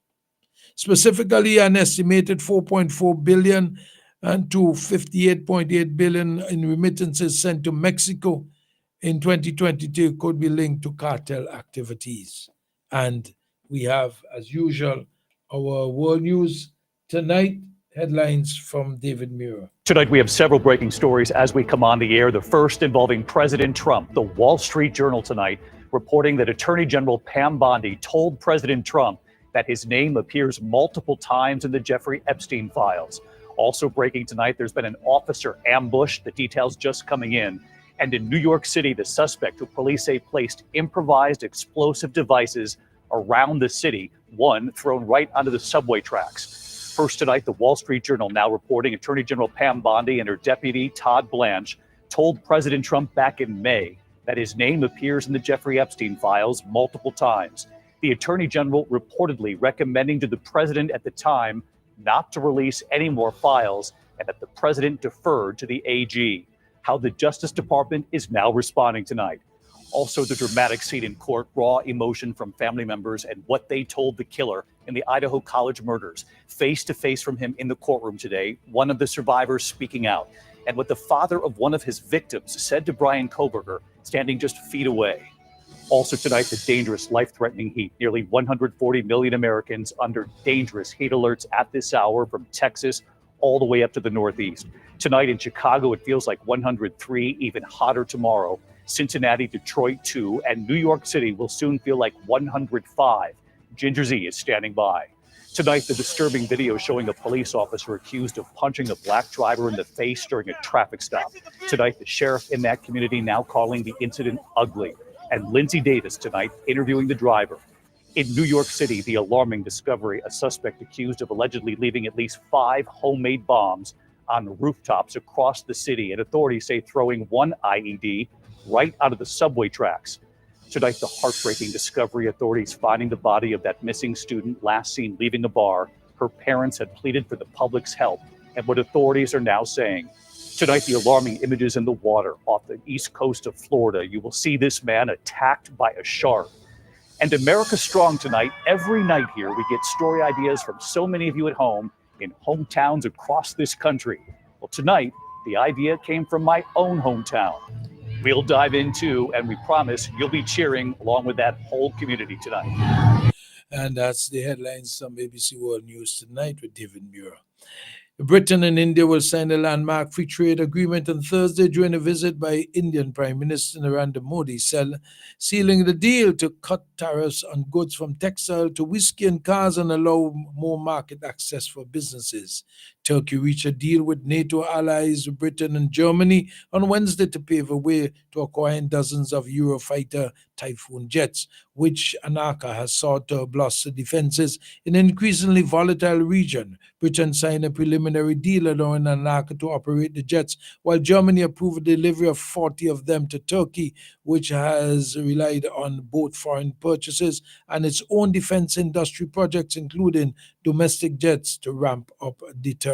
Specifically, an estimated $4.4 billion and to $58.8 billion in remittances sent to Mexico in 2022 could be linked to cartel activities. And we have, as usual, our world news tonight. Headlines from David Muir. Tonight, we have several breaking stories as we come on the air. The first involving President Trump. The Wall Street Journal tonight reporting that Attorney General Pam Bondi told President Trump that his name appears multiple times in the Jeffrey Epstein files. Also breaking tonight, there's been an officer ambush, the details just coming in. And in New York City, the suspect who police say placed improvised explosive devices around the city, one thrown right onto the subway tracks. First tonight, the Wall Street Journal now reporting Attorney General Pam Bondi and her deputy, Todd Blanche, told President Trump back in May that his name appears in the Jeffrey Epstein files multiple times. The Attorney General reportedly recommending to the president at the time not to release any more files, and that the president deferred to the AG. How the Justice Department is now responding tonight. Also, the dramatic scene in court, raw emotion from family members and what they told the killer in the Idaho College murders. Face to face from him in the courtroom today, one of the survivors speaking out, and what the father of one of his victims said to Brian Koberger, standing just feet away. Also tonight, the dangerous, life-threatening heat. Nearly 140 million Americans under dangerous heat alerts at this hour from Texas all the way up to the Northeast. Tonight in Chicago, it feels like 103, even hotter tomorrow. Cincinnati, Detroit 2, and New York City will soon feel like 105. Ginger Z is standing by. Tonight, the disturbing video showing a police officer accused of punching a black driver in the face during a traffic stop. Tonight, the sheriff in that community now calling the incident ugly. And Lindsay Davis tonight interviewing the driver. In New York City, the alarming discovery: a suspect accused of allegedly leaving at least 5 homemade bombs on rooftops across the city, and authorities say throwing one IED right out of the subway tracks. Tonight, the heartbreaking discovery: authorities finding the body of that missing student last seen leaving a bar. Her parents had pleaded for the public's help, and what authorities are now saying. Tonight, the alarming images in the water off the east coast of Florida. You will see this man attacked by a shark. And America Strong tonight. Every night here, we get story ideas from so many of you at home in hometowns across this country. Well, tonight, the idea came from my own hometown. We'll dive into, and we promise you'll be cheering along with that whole community tonight. And that's the headlines from ABC World News tonight with David Muir. Britain and India will sign a landmark free trade agreement on Thursday during a visit by Indian Prime Minister Narendra Modi, sealing the deal to cut tariffs on goods from textile to whiskey and cars and allow more market access for businesses. Turkey reached a deal with NATO allies Britain and Germany on Wednesday to pave a way to acquiring dozens of Eurofighter Typhoon jets, which Anaka has sought to bolster defenses in an increasingly volatile region. Britain signed a preliminary deal allowing Anaka to operate the jets, while Germany approved the delivery of 40 of them to Turkey, which has relied on both foreign purchases and its own defense industry projects, including domestic jets, to ramp up deterrence.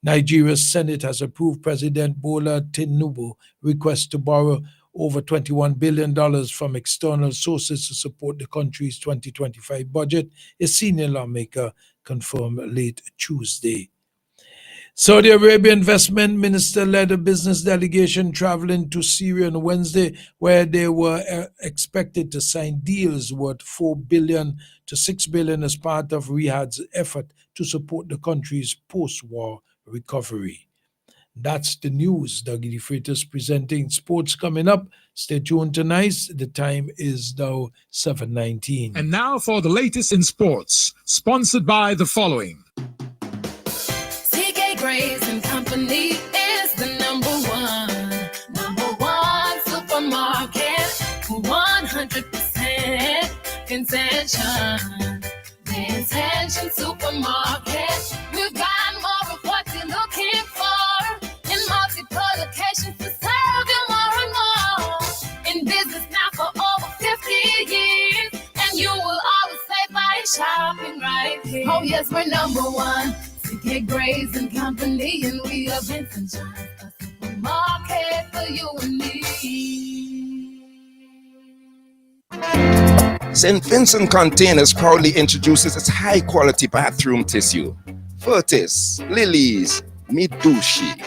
Nigeria's Senate has approved President Bola Tinubu's request to borrow over $21 billion from external sources to support the country's 2025 budget, a senior lawmaker confirmed late Tuesday. Saudi Arabia investment minister led a business delegation traveling to Syria on Wednesday, where they were expected to sign deals worth $4 billion to $6 billion as part of Riyadh's effort to support the country's post-war recovery. That's the news. Dougie Freitas presenting sports coming up. Stay tuned tonight. The time is now 7:19. And now for the latest in sports, sponsored by the following. CK Grace and Company is the number one supermarket, 100% concession. The Intention Supermarket. We've got more of what you're looking for in multiple locations to serve you more and more. In business now for over 50 years, and you will always say by shopping right here. Oh yes, we're number one. CK Grace and Company, and we are Vincent John, a supermarket for you and me. St. Vincent Containers proudly introduces its high-quality bathroom tissue, Furtis, Lilies, Midushi,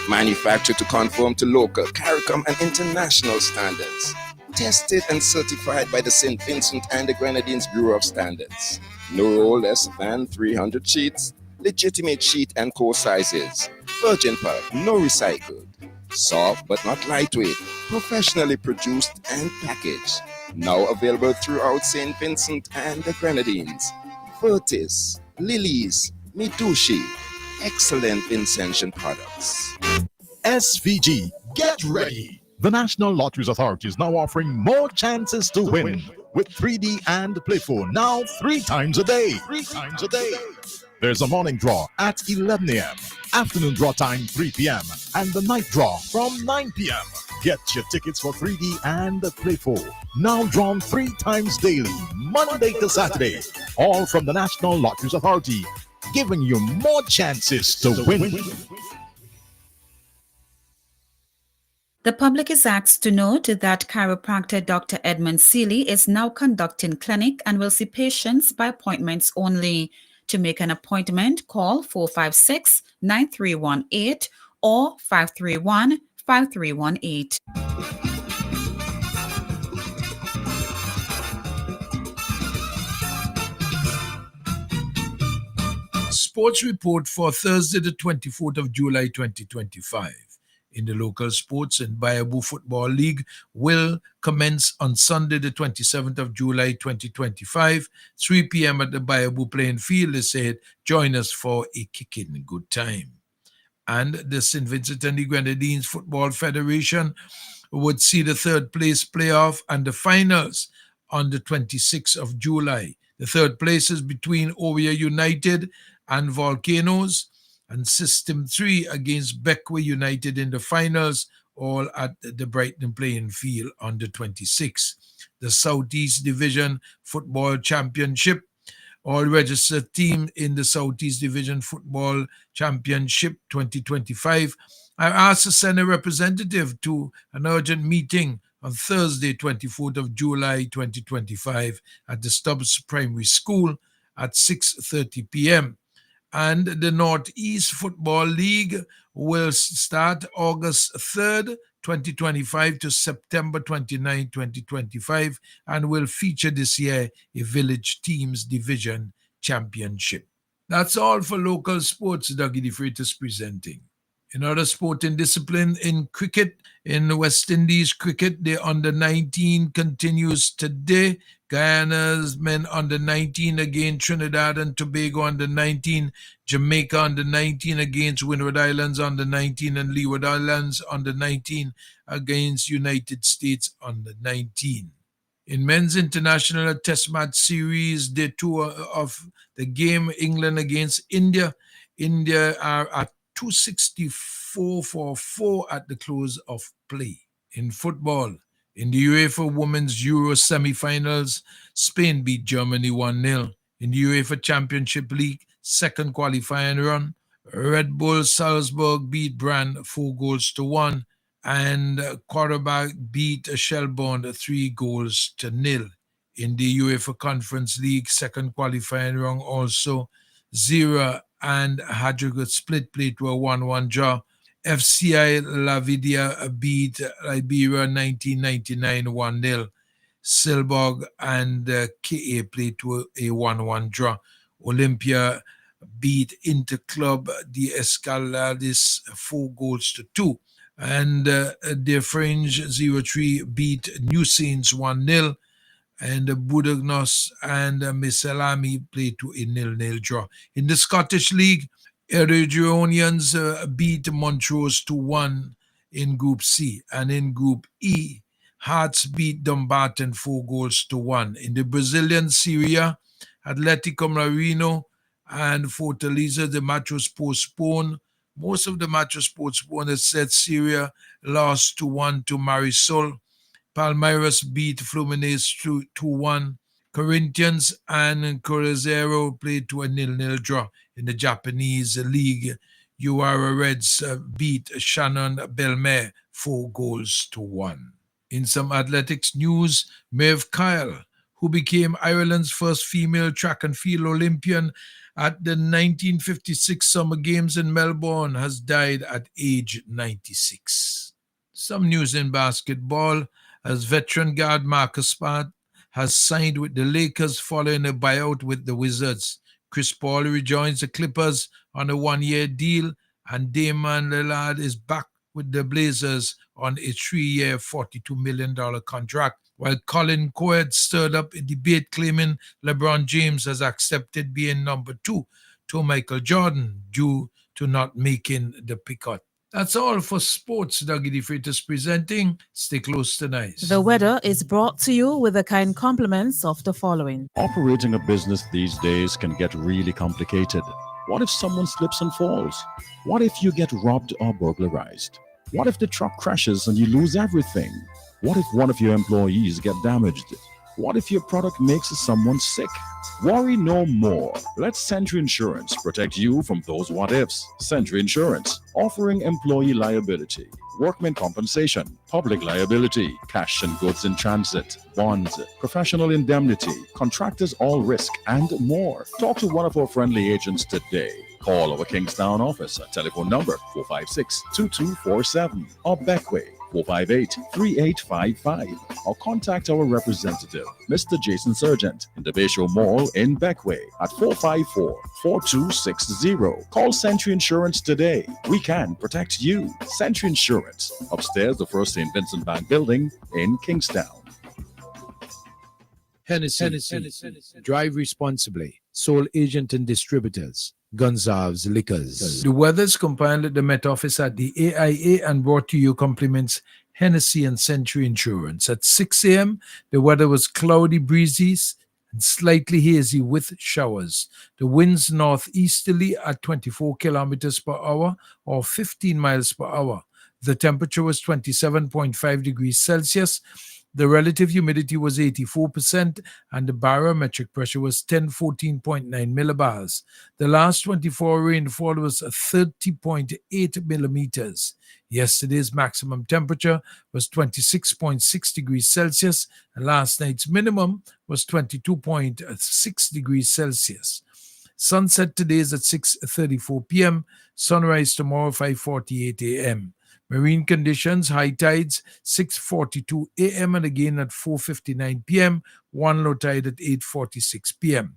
manufactured to conform to local, CARICOM, and international standards, tested and certified by the St. Vincent and the Grenadines Bureau of Standards. No less than 300 sheets, legitimate sheet and core sizes, virgin pulp, no recycled, soft but not lightweight, professionally produced and packaged. Now available throughout St. Vincent and the Grenadines. Furtis, Lilies, Midushi, excellent Vincentian products. SVG, get ready. The National Lotteries Authority is now offering more chances to win with 3D and Playful now 3 times a day. 3 times a day. There's a morning draw at 11 a.m., afternoon draw time 3 p.m., and the night draw from 9 p.m. Get your tickets for 3D and Playful, now drawn 3 times daily, Monday to Saturday, all from the National Lotteries Authority, giving you more chances to win. The public is asked to note that chiropractor Dr. Edmund Seeley is now conducting clinic and will see patients by appointments only. To make an appointment, call 456-9318 or 531-5318. Sports report for Thursday, the 24th of July, 2025. In the local sports, and Bayabu Football League will commence on Sunday, the 27th of July, 2025, 3 p.m. at the Bayabu playing field. They said, join us for a kicking good time. And the St. Vincent and the Grenadines Football Federation would see the third place playoff and the finals on the 26th of July. The third place is between Ovia United and Volcanoes, and System 3 against Beckway United in the finals, all at the Brighton playing field on the 26th. The Southeast Division Football Championship, all registered teams in the Southeast Division Football Championship 2025 are asked to send a representative to an urgent meeting on Thursday, 24th of July 2025 at the Stubbs Primary School at 6:30 p.m. And the Northeast Football League will start August 3rd, 2025 to September 29, 2025, and will feature this year a Village Teams Division Championship. That's all for local sports. Dougie De Freitas presenting. In other sporting discipline, in cricket, in the West Indies cricket, the under-19 continues today. Guyana's men under-19 against Trinidad and Tobago under-19. Jamaica under-19 against Windward Islands under-19 and Leeward Islands under-19 against United States under-19. In men's international test match series, day 2 of the game, England against India. India are at 264 for 4 at the close of play. In football, in the UEFA Women's Euro semi-finals, Spain beat Germany 1-0. In the UEFA Championship League second qualifying run, Red Bull Salzburg beat Brann 4-1, and Quarterback beat Shelbourne 3-0. In the UEFA Conference League second qualifying run also, Zira and Hadrigut Split played to a 1-1 draw. FCI Lavidia beat Liberia 1999 1-0. Silborg and KA played to a 1-1 draw. Olympia beat Interclub de Escalades 4-2. And the Fringe 03 beat New Saints 1-0. And Budognos and Misselami played to a 0-0 draw. In the Scottish League, Eriduronians beat Montrose 2-1 in Group C. And in Group E, Hearts beat Dumbarton 4-1. In the Brazilian Serie A, Atletico Marino and Fortaleza, the match was postponed. Most of the match was postponed. It said Syria lost 2-1 to Marisol. Palmeiras beat Fluminense 2-1. Corinthians and Cruzeiro played to a 0-0 draw. In the Japanese League, Uwara Reds beat Shannon Belmare 4-1. In some athletics news, Maeve Kyle, who became Ireland's first female track and field Olympian at the 1956 Summer Games in Melbourne, has died at age 96. Some news in basketball, as veteran guard Marcus Smart has signed with the Lakers following a buyout with the Wizards. Chris Paul rejoins the Clippers on a 1-year deal, and Damian Lillard is back with the Blazers on a 3-year, $42 million contract, while Colin Cowherd stirred up a debate claiming LeBron James has accepted being number 2 to Michael Jordan due to not making the pickup. That's all for sports. Dougie De Freitas presenting. Stay close to nice. The weather is brought to you with the kind compliments of the following. Operating a business these days can get really complicated. What if someone slips and falls? What if you get robbed or burglarized? What if the truck crashes and you lose everything? What if one of your employees get damaged? What if your product makes someone sick? Worry no more. Let Century Insurance protect you from those what-ifs. Century Insurance, offering employee liability, workman compensation, public liability, cash and goods in transit, bonds, professional indemnity, contractors all risk, and more. Talk to one of our friendly agents today. Call our Kingstown office at telephone number 456-2247 or Beckway 458-3855, or contact our representative, Mr. Jason Sargent, in the Bayshore Mall in Beckway at 454-4260. Call Century Insurance today. We can protect you. Century Insurance, upstairs the First St. Vincent Bank Building in Kingstown. Hennessy. Drive responsibly. Sole agent and distributors. Gonzalez Liquors. The weather is compiled at the Met Office at the AIA and brought to you compliments Hennessy and Century Insurance. At 6 a.m., the weather was cloudy, breezy, and slightly hazy with showers. The winds northeasterly at 24 kilometers per hour or 15 miles per hour. The temperature was 27.5 degrees Celsius. The relative humidity was 84% and the barometric pressure was 1014.9 millibars. The last 24 rainfall was 30.8 millimeters. Yesterday's maximum temperature was 26.6 degrees Celsius and last night's minimum was 22.6 degrees Celsius. Sunset today is at 6:34 p.m. Sunrise tomorrow 5:48 a.m. Marine conditions, high tides 6:42 a.m. and again at 4:59 p.m. One low tide at 8:46 p.m.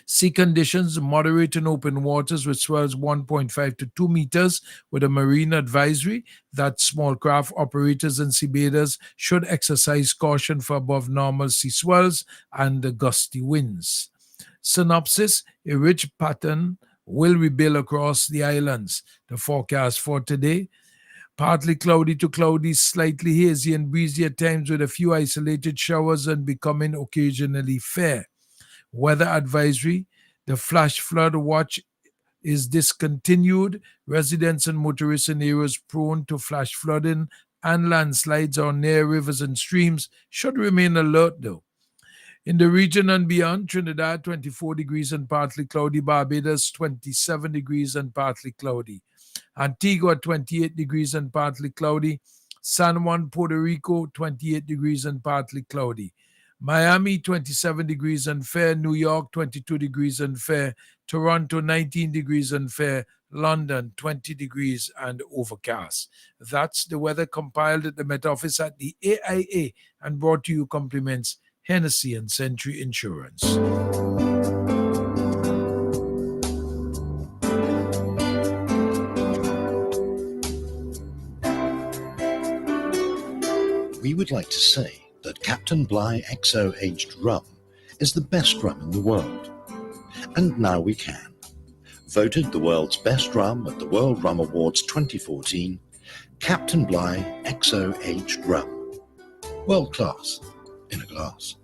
Sea conditions, moderate and open waters with swells 1.5 to 2 meters with a marine advisory that small craft operators and seabathers should exercise caution for above normal sea swells and gusty winds. Synopsis, a ridge pattern will rebuild across the islands. The forecast for today, partly cloudy to cloudy, slightly hazy and breezy at times with a few isolated showers and becoming occasionally fair. Weather advisory, the flash flood watch is discontinued. Residents and motorists in areas prone to flash flooding and landslides or near rivers and streams should remain alert though. In the region and beyond, Trinidad 24 degrees and partly cloudy, Barbados 27 degrees and partly cloudy. Antigua 28 degrees and partly cloudy. San Juan, Puerto Rico 28 degrees and partly cloudy. Miami 27 degrees and fair. New York 22 degrees and fair. Toronto 19 degrees and fair. London 20 degrees and overcast. That's the weather compiled at the Met Office at the AIA and brought to you compliments Hennessy and Century Insurance. We would like to say that Captain Bligh XO Aged Rum is the best rum in the world. And now we can. Voted the world's best rum at the World Rum Awards 2014, Captain Bligh XO Aged Rum. World class in a glass.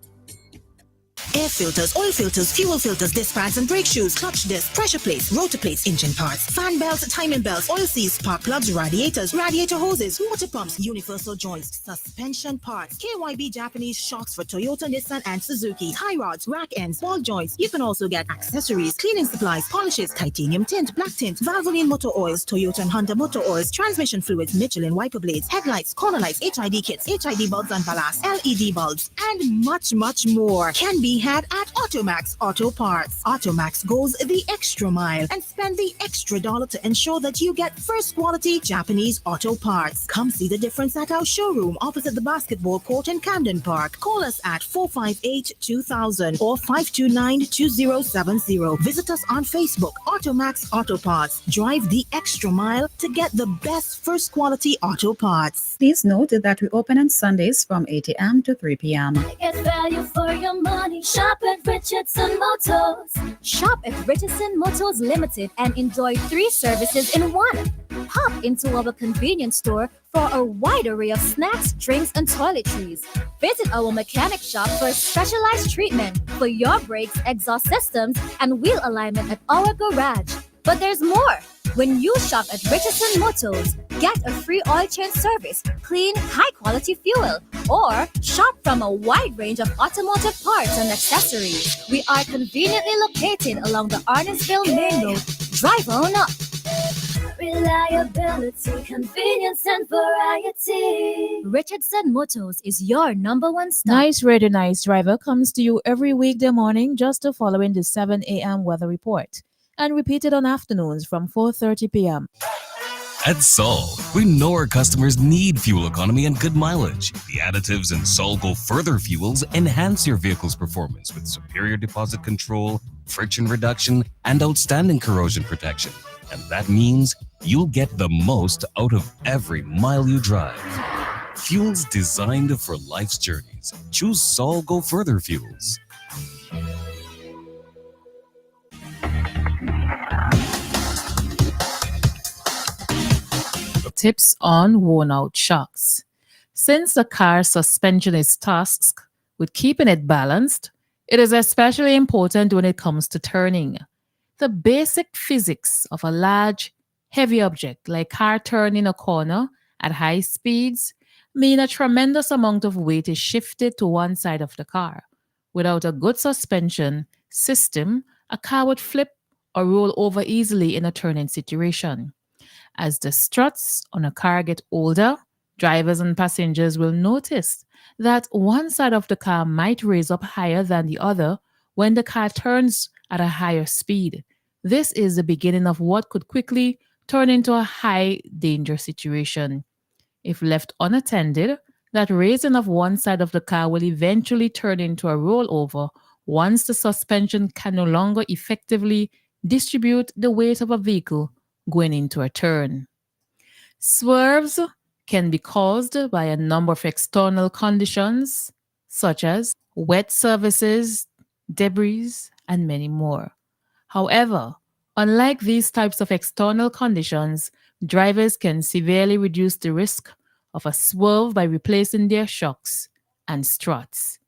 Air filters, oil filters, fuel filters, disc pads and brake shoes, clutch discs, pressure plates, rotor plates, engine parts, fan belts, timing belts, oil seals, spark plugs, radiators, radiator hoses, water pumps, universal joints, suspension parts, KYB Japanese shocks for Toyota, Nissan and Suzuki, tie rods, rack ends, ball joints. You can also get accessories, cleaning supplies, polishes, titanium tint, black tint, Valvoline motor oils, Toyota and Honda motor oils, transmission fluids, Michelin wiper blades, headlights, corner lights, HID kits, HID bulbs and ballast, LED bulbs, and much, much more can be had at Automax Auto Parts. Automax goes the extra mile and spend the extra dollar to ensure that you get first quality Japanese auto parts. Come see the difference at our showroom opposite the basketball court in Camden Park. Call us at 458-2000 or 529-2070. Visit us on Facebook, Automax Auto Parts. Drive the extra mile to get the best first quality auto parts. Please note that we open on Sundays from 8 a.m. to 3 p.m. Get value for your money. Shop at Richardson Motors. Shop at Richardson Motors Limited and enjoy 3 services in one. Pop into our convenience store for a wide array of snacks, drinks, and toiletries. Visit our mechanic shop for a specialized treatment for your brakes, exhaust systems, and wheel alignment at our garage. But there's more. When you shop at Richardson Motors, get a free oil change service, clean, high-quality fuel, or shop from a wide range of automotive parts and accessories. We are conveniently located along the Arnesville Main Road. Drive on up. Reliability, convenience, and variety. Richardson Motors is your #1 stop. Nice Radio Nice Driver comes to you every weekday morning just to following the 7 a.m. weather report and repeated on afternoons from 4:30 p.m. At Sol, we know our customers need fuel economy and good mileage. The additives in Sol Go Further fuels enhance your vehicle's performance with superior deposit control, friction reduction, and outstanding corrosion protection. And that means you'll get the most out of every mile you drive. Fuels designed for life's journeys. Choose Sol Go Further fuels. tips on worn-out shocks. Since the car's suspension is tasked with keeping it balanced, it is especially important when it comes to turning. The basic physics of a large, heavy object like car turning a corner at high speeds mean a tremendous amount of weight is shifted to one side of the car. Without a good suspension system, a car would flip or roll over easily in a turning situation. As the struts on a car get older, drivers and passengers will notice that one side of the car might raise up higher than the other when the car turns at a higher speed. This is the beginning of what could quickly turn into a high danger situation. If left unattended, that raising of one side of the car will eventually turn into a rollover once the suspension can no longer effectively distribute the weight of a vehicle going into a turn. Swerves can be caused by a number of external conditions, such as wet surfaces, debris, and many more. However, unlike these types of external conditions, drivers can severely reduce the risk of a swerve by replacing their shocks and struts.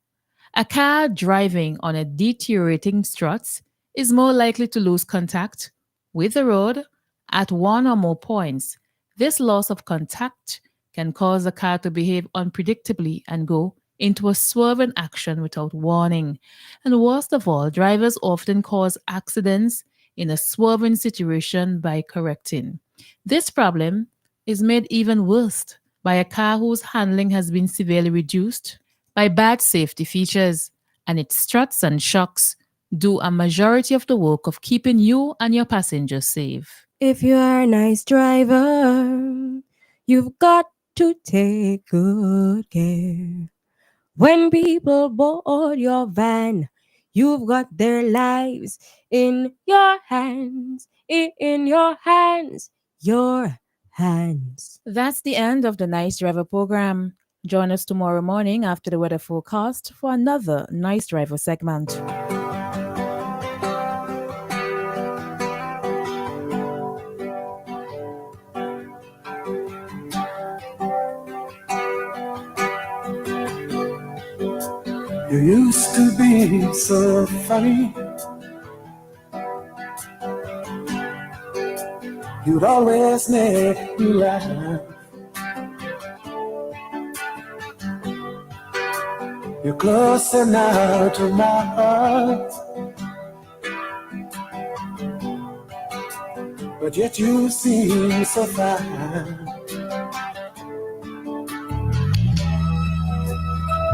A car driving on a deteriorating strut is more likely to lose contact with the road at one or more points. This loss of contact can cause the car to behave unpredictably and go into a swerving action without warning. And worst of all, drivers often cause accidents in a swerving situation by correcting. This problem is made even worse by a car whose handling has been severely reduced by bad safety features, and its struts and shocks do a majority of the work of keeping you and your passengers safe. If you are a nice driver, you've got to take good care. When people board your van, you've got their lives in your hands, in your hands, your hands. That's the end of the Nice Driver program. Join us tomorrow morning after the weather forecast for another Nice Driver segment. You used to be so funny. You'd always make me laugh. You're closer now to my heart, but yet you seem so fine.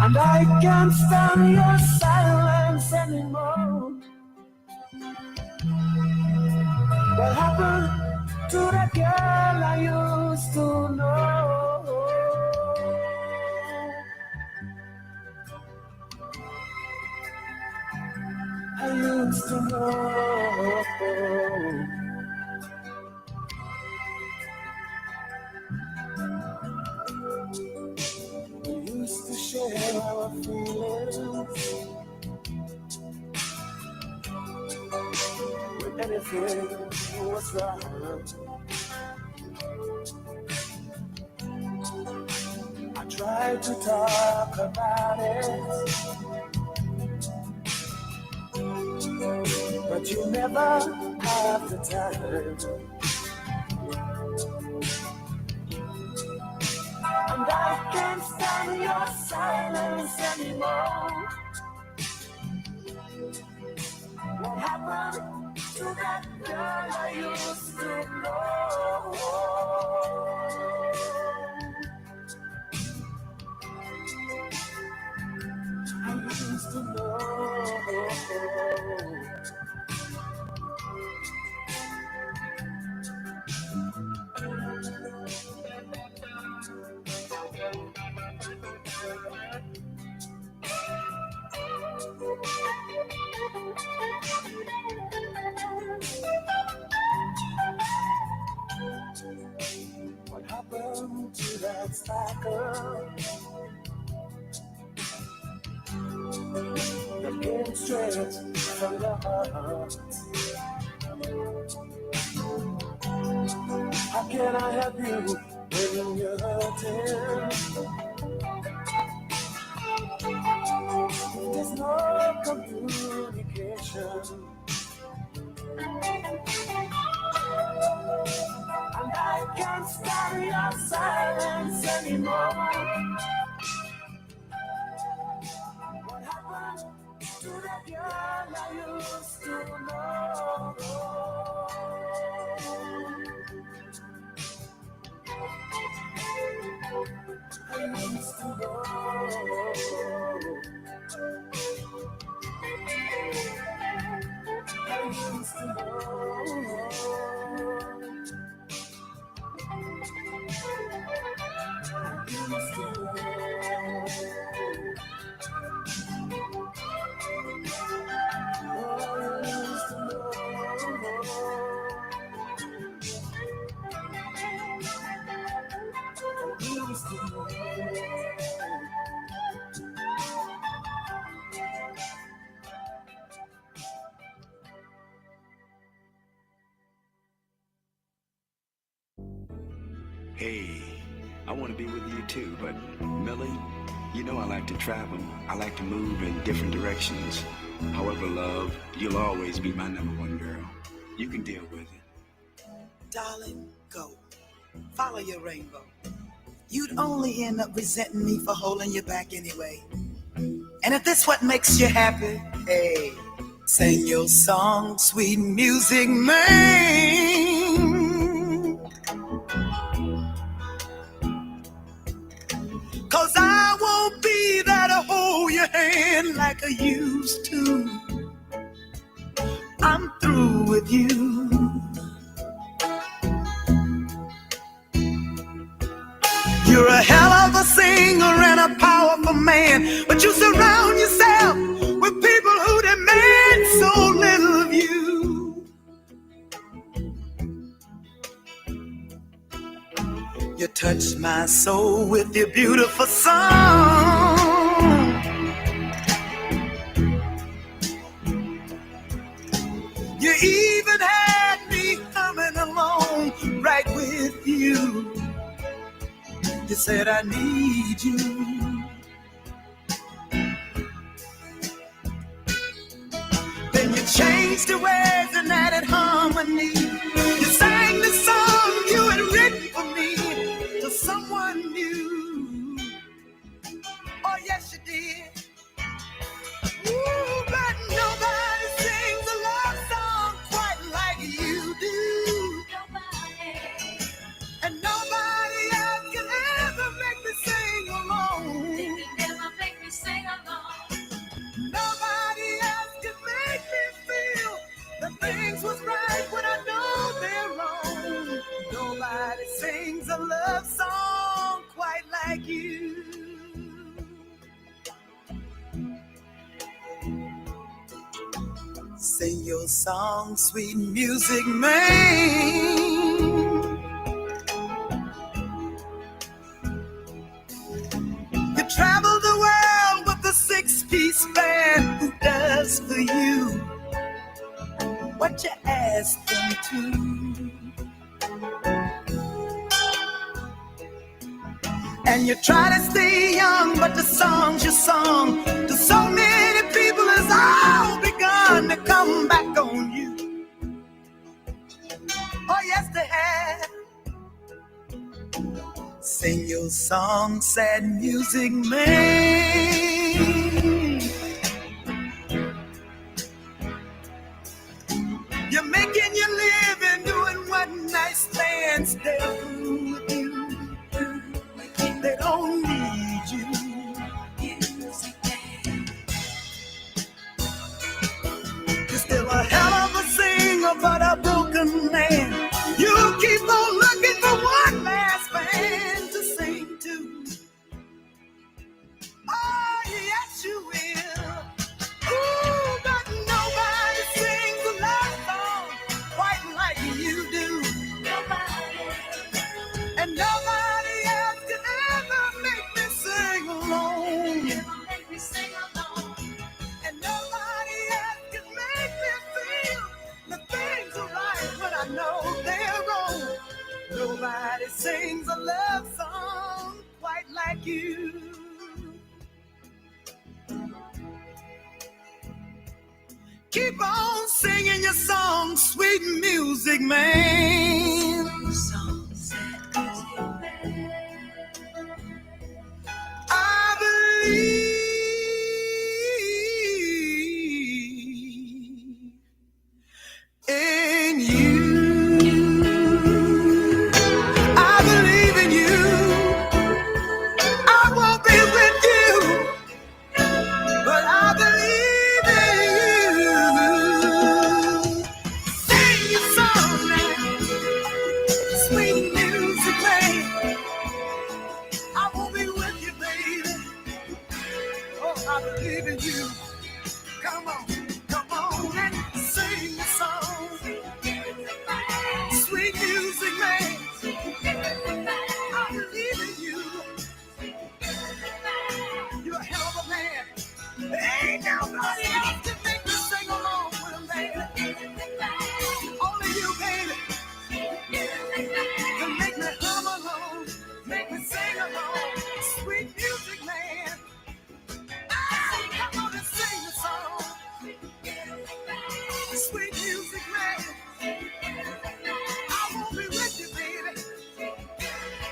And I can't stand your silence anymore. What happened to that girl I used to know? I used to know. We used to share our feelings when anything was wrong. I tried to talk about it, but you never have the time. And I can't stand your silence anymore. What happened to that girl I used to know? I used to know. What happened to that sparkle that came straight from the heart? How can I help you when you're hurting. There's no communication. And I can't stand your silence anymore. What happened to that girl I used to know? I used to know. I used to know. Hey, I want to be with you too, but Millie, you know I like to travel. I like to move in different directions. However, love, you'll always be my number one girl. You can deal with it. Darling, go. Follow your rainbow. You'd only end up resenting me for holding you back anyway. And if this what makes you happy, hey, sing your song, sweet music, man. 'Cause I won't be there to hold your hand like I used to. I'm through with you. You're a hell of a singer and a powerful man, but you surround yourself with people who demand so little of you. You touch my soul with your beautiful song. You even had me coming along right with you. You said I need you. Then you changed the words and added harmony. You sang the song you had written for me to someone new. Oh yes you did. Ooh, but nobody sings a love song quite like you do. And nobody else can ever make me sing alone. They can never make me sing alone. Nobody else can make me feel that things was right when I know they're wrong. Nobody sings a love song quite like you. Sing your song, sweet music, man. You travel the world with a six-piece band. Who does for you what you ask them to? And you try to stay young, but the songs you sung to so many people has all begun to come back on you. Oh yes they have. Sing your song, sad music, man. You're making your living doing what nice stands there with you. They don't need you. You're still a hell of a singer, but a broken man. You keep on looking for one last band to sing to. Oh, yes, you will. Ooh, but nobody sings a love song quite like you do. Nobody. sings a love song quite like you. Keep on singing your song, sweet music, man. I believe in you. I believe in you. I won't be with you, but I believe in you. Sing your song now, sweet music, man. I won't be with you, baby. Oh, I believe in you. Come on and sing your song. Sweet music, man. I believe in you. You're a hell of a man. Ain't nobody else can make me sing along with him, baby. Only you, baby, can make me hum along, make me sing along. Sweet music, man. Come on and sing the song. Sweet music, man. I won't be with you, baby,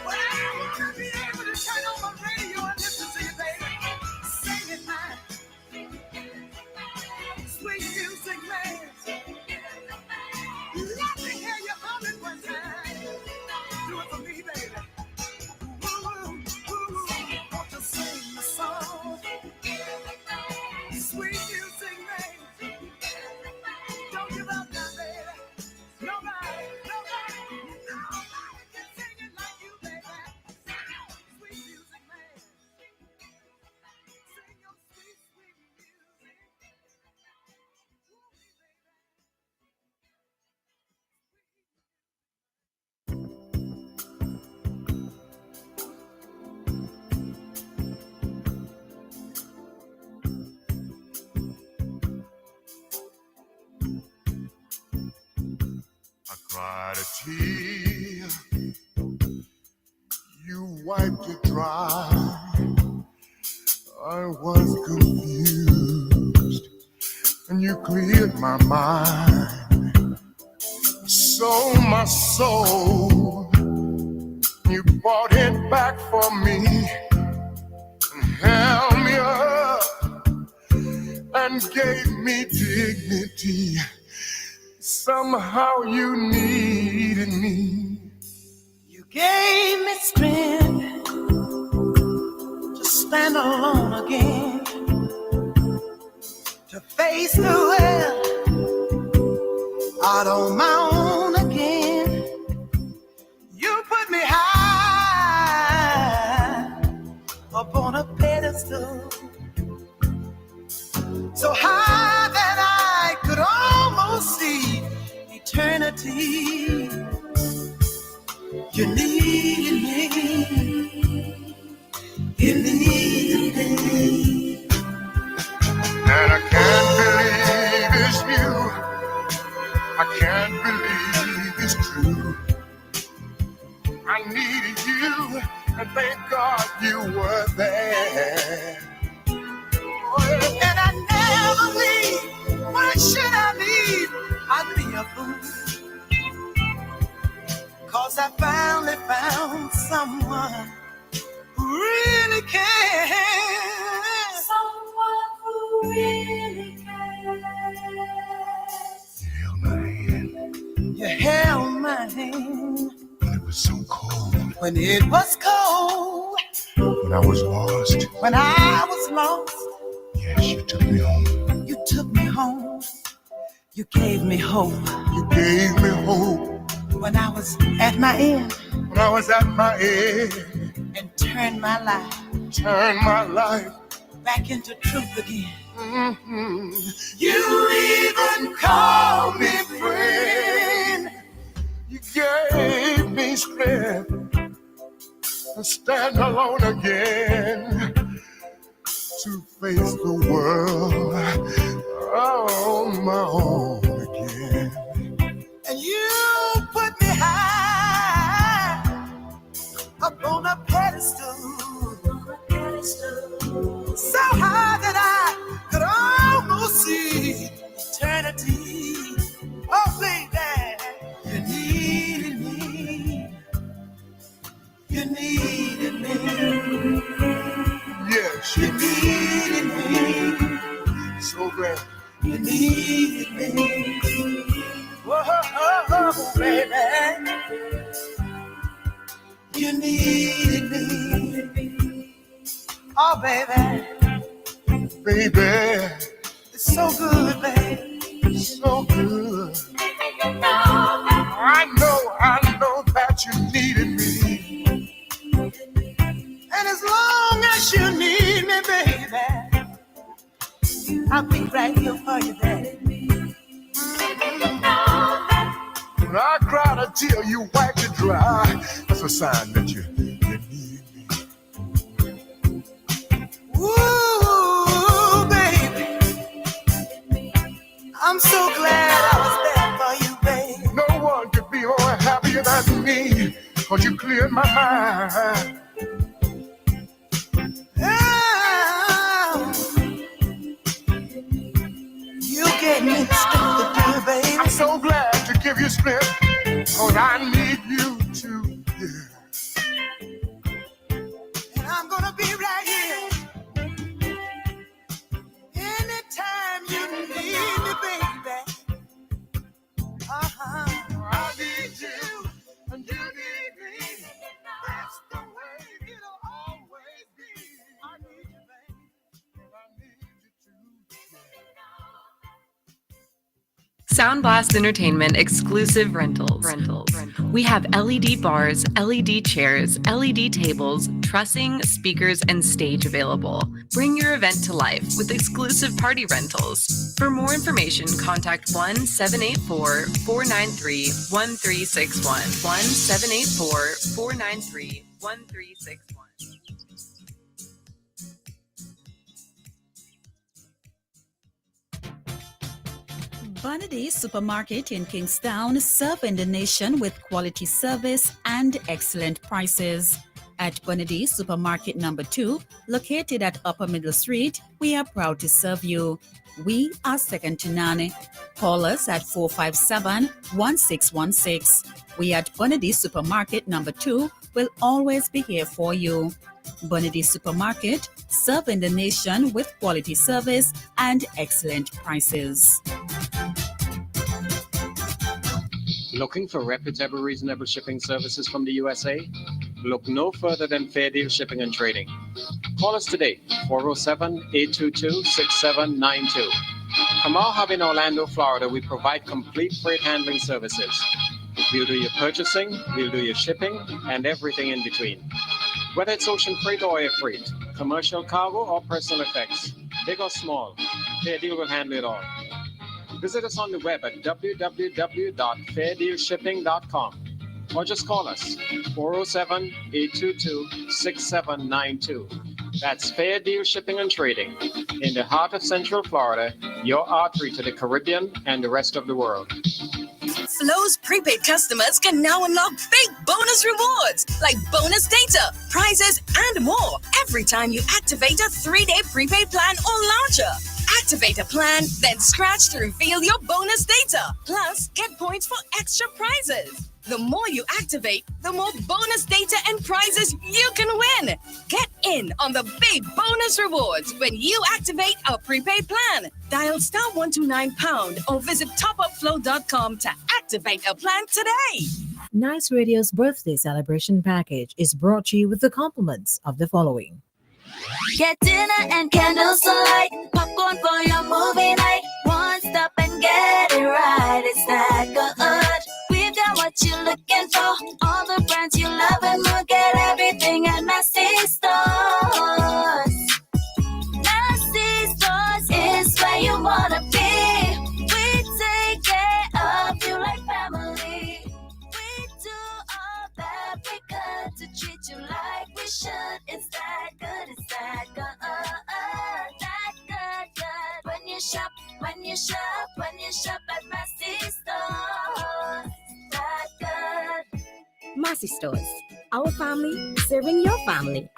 but I wanna be able to turn on my radio and listen to you, baby. Sing it, man. Sweet music, man. Let me hear you hum it one time. Do it for me, baby. Want to sing the song. Sweet music, man. Don't give up now, baby. Nobody can sing it like you, baby. Sweet music, man. Sing your sweet, sweet music. I cried a tear, you wiped it dry. I was confused, and you cleared my mind. So my soul, you brought it back for me, and held me up, and gave me dignity. Somehow you needed me. You gave me strength to stand alone again, to face the world out on my own again. You put me high up on a pedestal, so high that I could almost see eternity. You needed me. You needed me. And I can't believe it's you. I can't believe it's true. I needed you, and thank God you were there. And I never leave. Why should I leave? I'd be a fool. 'Cause I finally found someone who really cares. Someone who really cares. You held my hand. When it was so cold. When it was cold. When I was lost. When I was lost. Yes, you took me home. You took me home. You gave me hope. You gave me hope. When I was at my end. When I was at my end. And turned my life. Turned my life. Back into truth again. Mm-hmm. You even called me friend. You gave me strength to stand alone again, to face the world on my own again. And you put me high humanity. Oh, baby, you needed me. You needed me. Yes, You needed me. so glad. You needed me. Oh, baby. You needed me. Oh, baby. Baby, It's so good, baby. so good. I know that you needed me. And as long as you need me, baby, I'll be right here for you, baby. When I cried until you wiped it dry, that's a sign that you need me. Ooh, baby, I'm so glad I was there for you, baby. No one could be more happier than me, cause you cleared my mind. Oh, you gave me the strength to do, baby. I'm so glad to give you strength, cause I need you to. Yeah. And I'm gonna be right here anytime you need me, baby. I need you, and you need me. That's the way it'll always be. I need you, baby, and I need you too. Sound Blast Entertainment exclusive rentals. We have LED bars, LED chairs, LED tables, trussing, speakers, and stage available. Bring your event to life with exclusive party rentals. For more information, contact 1-784-493-1361. 1-784-493-1361. Bonadies Supermarket in Kingstown, serving the nation with quality service and excellent prices. At Bonadies Supermarket number 2, located at Upper Middle Street, we are proud to serve you. We are second to none. Call us at 457-1616. We at Bonadies Supermarket number 2 will always be here for you. Bonadies Supermarket, serving the nation with quality service and excellent prices. Looking for reputable, reasonable shipping services from the USA? Look no further than Fair Deal Shipping and Trading. Call us today, 407-822-6792. From our hub in Orlando, Florida, we provide complete freight handling services. We'll do your purchasing, we'll do your shipping, and everything in between. Whether it's ocean freight or air freight, commercial cargo or personal effects, big or small, Fair Deal will handle it all. Visit us on the web at www.fairdealshipping.com or just call us 407-822-6792. That's Fair Deal Shipping and Trading. In the heart of Central Florida, your artery to the Caribbean and the rest of the world. Flow's prepaid customers can now unlock big bonus rewards like bonus data, prizes, and more every time you activate a 3-day prepaid plan or launcher. Activate a plan, then scratch to reveal your bonus data. Plus, get points for extra prizes. The more you activate, the more bonus data and prizes you can win. Get in on the big bonus rewards when you activate a prepaid plan. Dial *129# or visit topupflow.com to activate a plan today. Nice Radio's birthday celebration package is brought to you with the compliments of the following. Get dinner and candles alight, popcorn for your movie night. One stop and get it right. It's that good. We've got what you're looking for. All the brands you love and more. Get everything at Massy Stores. Massy Stores is where you wanna be. We take care of you like family. We do all that we could to treat you like we should. It's that good, it's that good. That good. When you shop at Massy Stores. That good. Massy Stores, our family serving your family.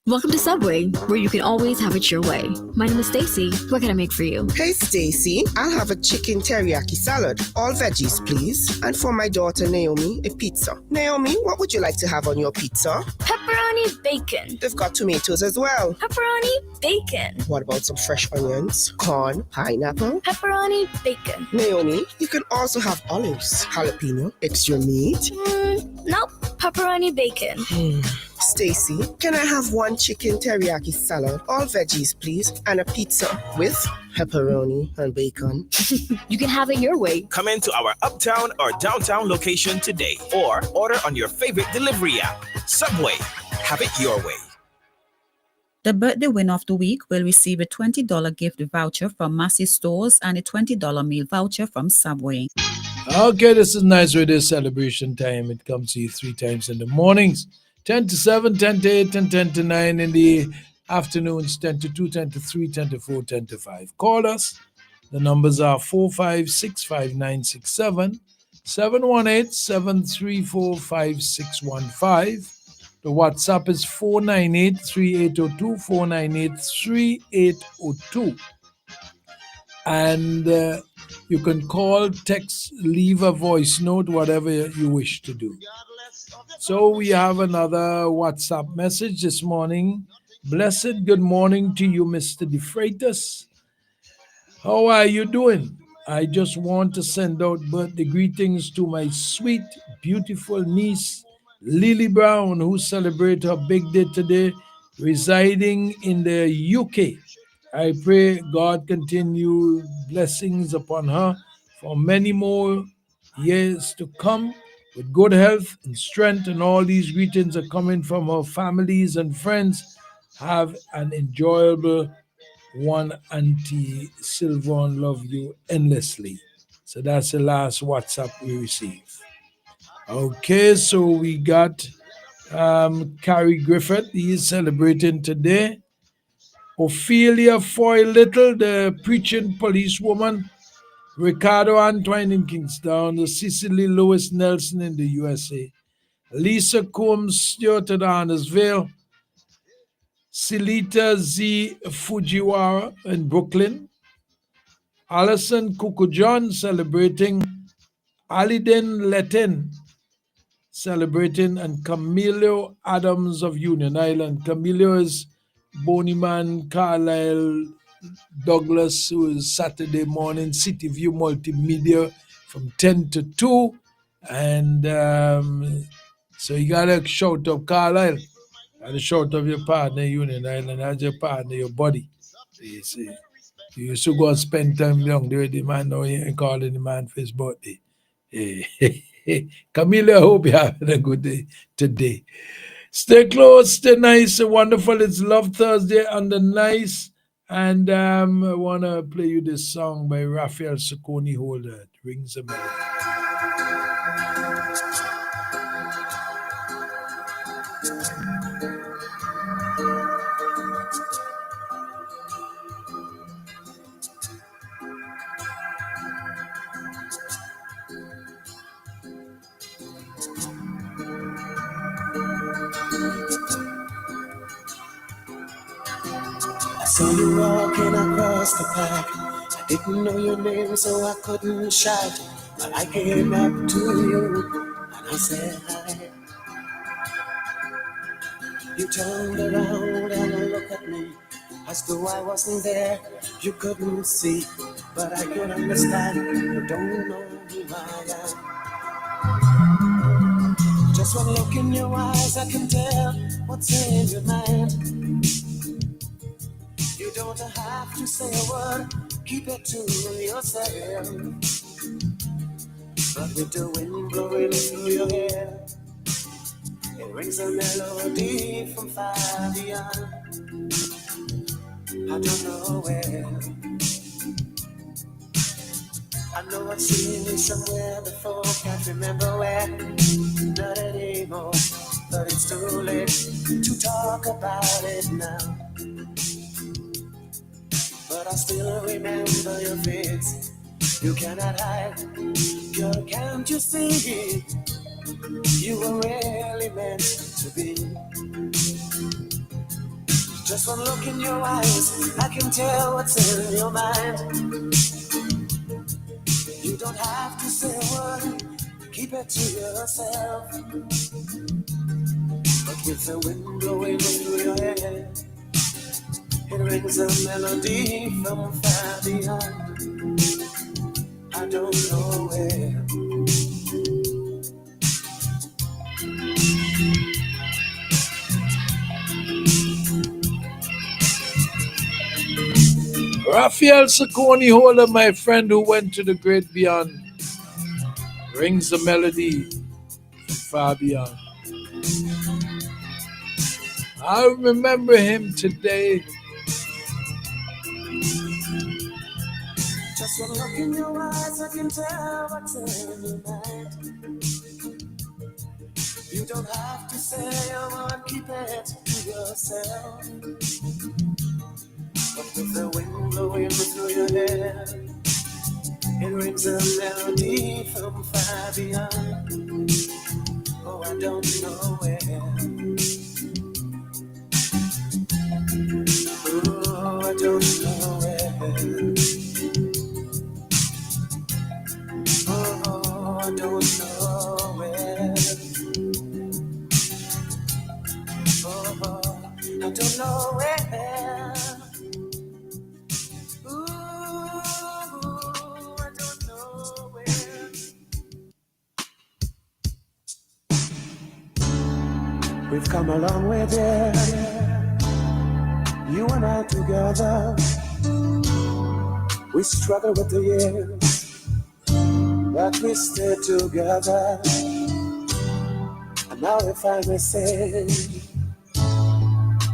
Welcome to Subway, where you can always have it your way. My name is Stacy. What can I make for you? Hey, Stacy. I'll have a chicken teriyaki salad. All veggies, please. And for my daughter, Naomi, a pizza. Naomi, what would you like to have on your pizza? Pepperoni bacon. They've got tomatoes as well. Pepperoni bacon. What about some fresh onions, corn, pineapple? Pepperoni bacon. Naomi, you can also have olives, jalapeno, extra meat. Nope. Pepperoni bacon. Stacy, can I have one chicken teriyaki salad, all veggies, please, and a pizza with pepperoni and bacon? You can have it your way. Come into our uptown or downtown location today or order on your favorite delivery app. Subway, have it your way. The birthday winner of the week will receive a $20 gift voucher from Massey Stores and a $20 meal voucher from Subway. Okay, this is Nice Radio celebration time. It comes to you 3 times in the mornings. 10 to 7, 10 to 8, and 10 to 9 in the afternoons, 10 to 2, 10 to 3, 10 to 4, 10 to 5. Call us. The numbers are 4565967, 718-734-5615. The WhatsApp is 498-3802, 498-3802. And you can call, text, leave a voice note, whatever you wish to do. So we have another WhatsApp message this morning. Blessed good morning to you, Mr. De Freitas. How are you doing? I just want to send out birthday greetings to my sweet, beautiful niece, Lily Brown, who celebrates her big day today, residing in the UK. I pray God continue blessings upon her for many more years to come, with good health and strength, and all these greetings are coming from her families and friends. Have an enjoyable one, Auntie Sylvan. Love you endlessly. So that's the last WhatsApp we received. Okay, so we got Carrie Griffith. He is celebrating today. Ophelia Foy Little, the preaching policewoman. Ricardo Antoine in Kingstown, the Cicely Lewis Nelson in the USA, Lisa Combs Stewart at Arnersville, Silita Z Fujiwara in Brooklyn, Alison Kukujon celebrating, Aliden Letten celebrating, and Camilo Adams of Union Island. Camilo is Bonyman, Carlisle, Douglas, who is Saturday morning, City View Multimedia from 10 to 2. And so you got to shout up Carlisle. Got to shout up your partner, Union Island, as your partner, your buddy. You see, you used to go and spend time young there with the man, now you ain't calling the man for his birthday. Camila, I hope you're having a good day today. Stay close, stay nice and wonderful. It's Love Thursday on the Nice. And I want to play you this song by Raphael Sacconi Holder. It rings a bell. I saw you walking across the park. I didn't know your name, so I couldn't shout. But I came up to you and I said hi. You turned around and looked at me as though I wasn't there. You couldn't see, but I could understand. You don't know who I am. Just one look in your eyes, I can tell what's in your mind. You don't have to say a word, keep it to yourself. But with the wind blowing through your hair, it rings a melody from far beyond. I don't know where. I know I've seen you somewhere before, can't remember where. Not anymore, but it's too late to talk about it now. But I still remember your face. You cannot hide, girl, can't you see? You were really meant to be. Just one look in your eyes, I can tell what's in your mind. You don't have to say a word, keep it to yourself. But with the wind blowing through your hair, it rings a melody from far beyond. I don't know where. Raphael Saccone Holder, my friend who went to the great beyond, rings the melody from far beyond. I remember him today. Just one look in your eyes, I can tell what's in your mind. You don't have to say a word, keep it to yourself. But with the wind blowing through your hair, it rings a melody from far beyond. Oh, I don't know where. Oh, I don't know where. Oh, I don't know where. Oh, I don't know where. Ooh, I don't know where. We've come a long way there, you and I together. We struggle with the years, but we stay together. And now if I may say,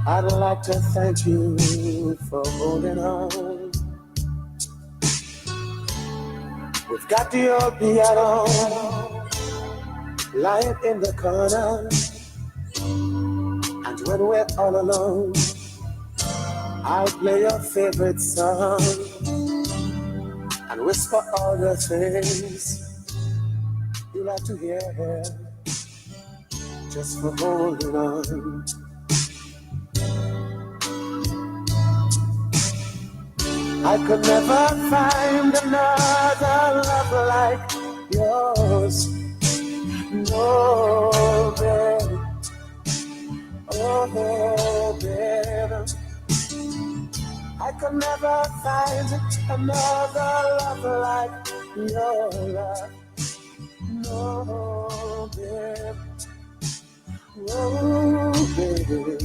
I'd like to thank you for holding on. We've got the old piano lying in the corner, and when we're all alone, I'll play your favorite song and whisper all the things you like to hear, just for holding on. I could never find another love like yours. No, babe. Oh, babe. I could never find another love like your love. No, babe. Oh, baby.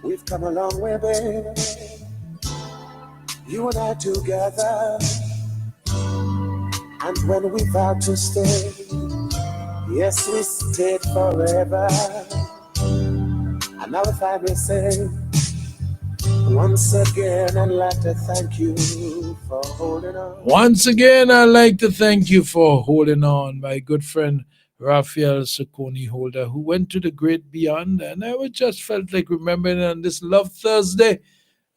We've come a long way, baby. You and I together. And when we vowed to stay, yes, we stayed forever. And now if I may say, once again, I'd like to thank you for holding on. Once again, I'd like to thank you for holding on, my good friend Raphael Saccone Holder, who went to the great beyond. And I just felt like remembering on this Love Thursday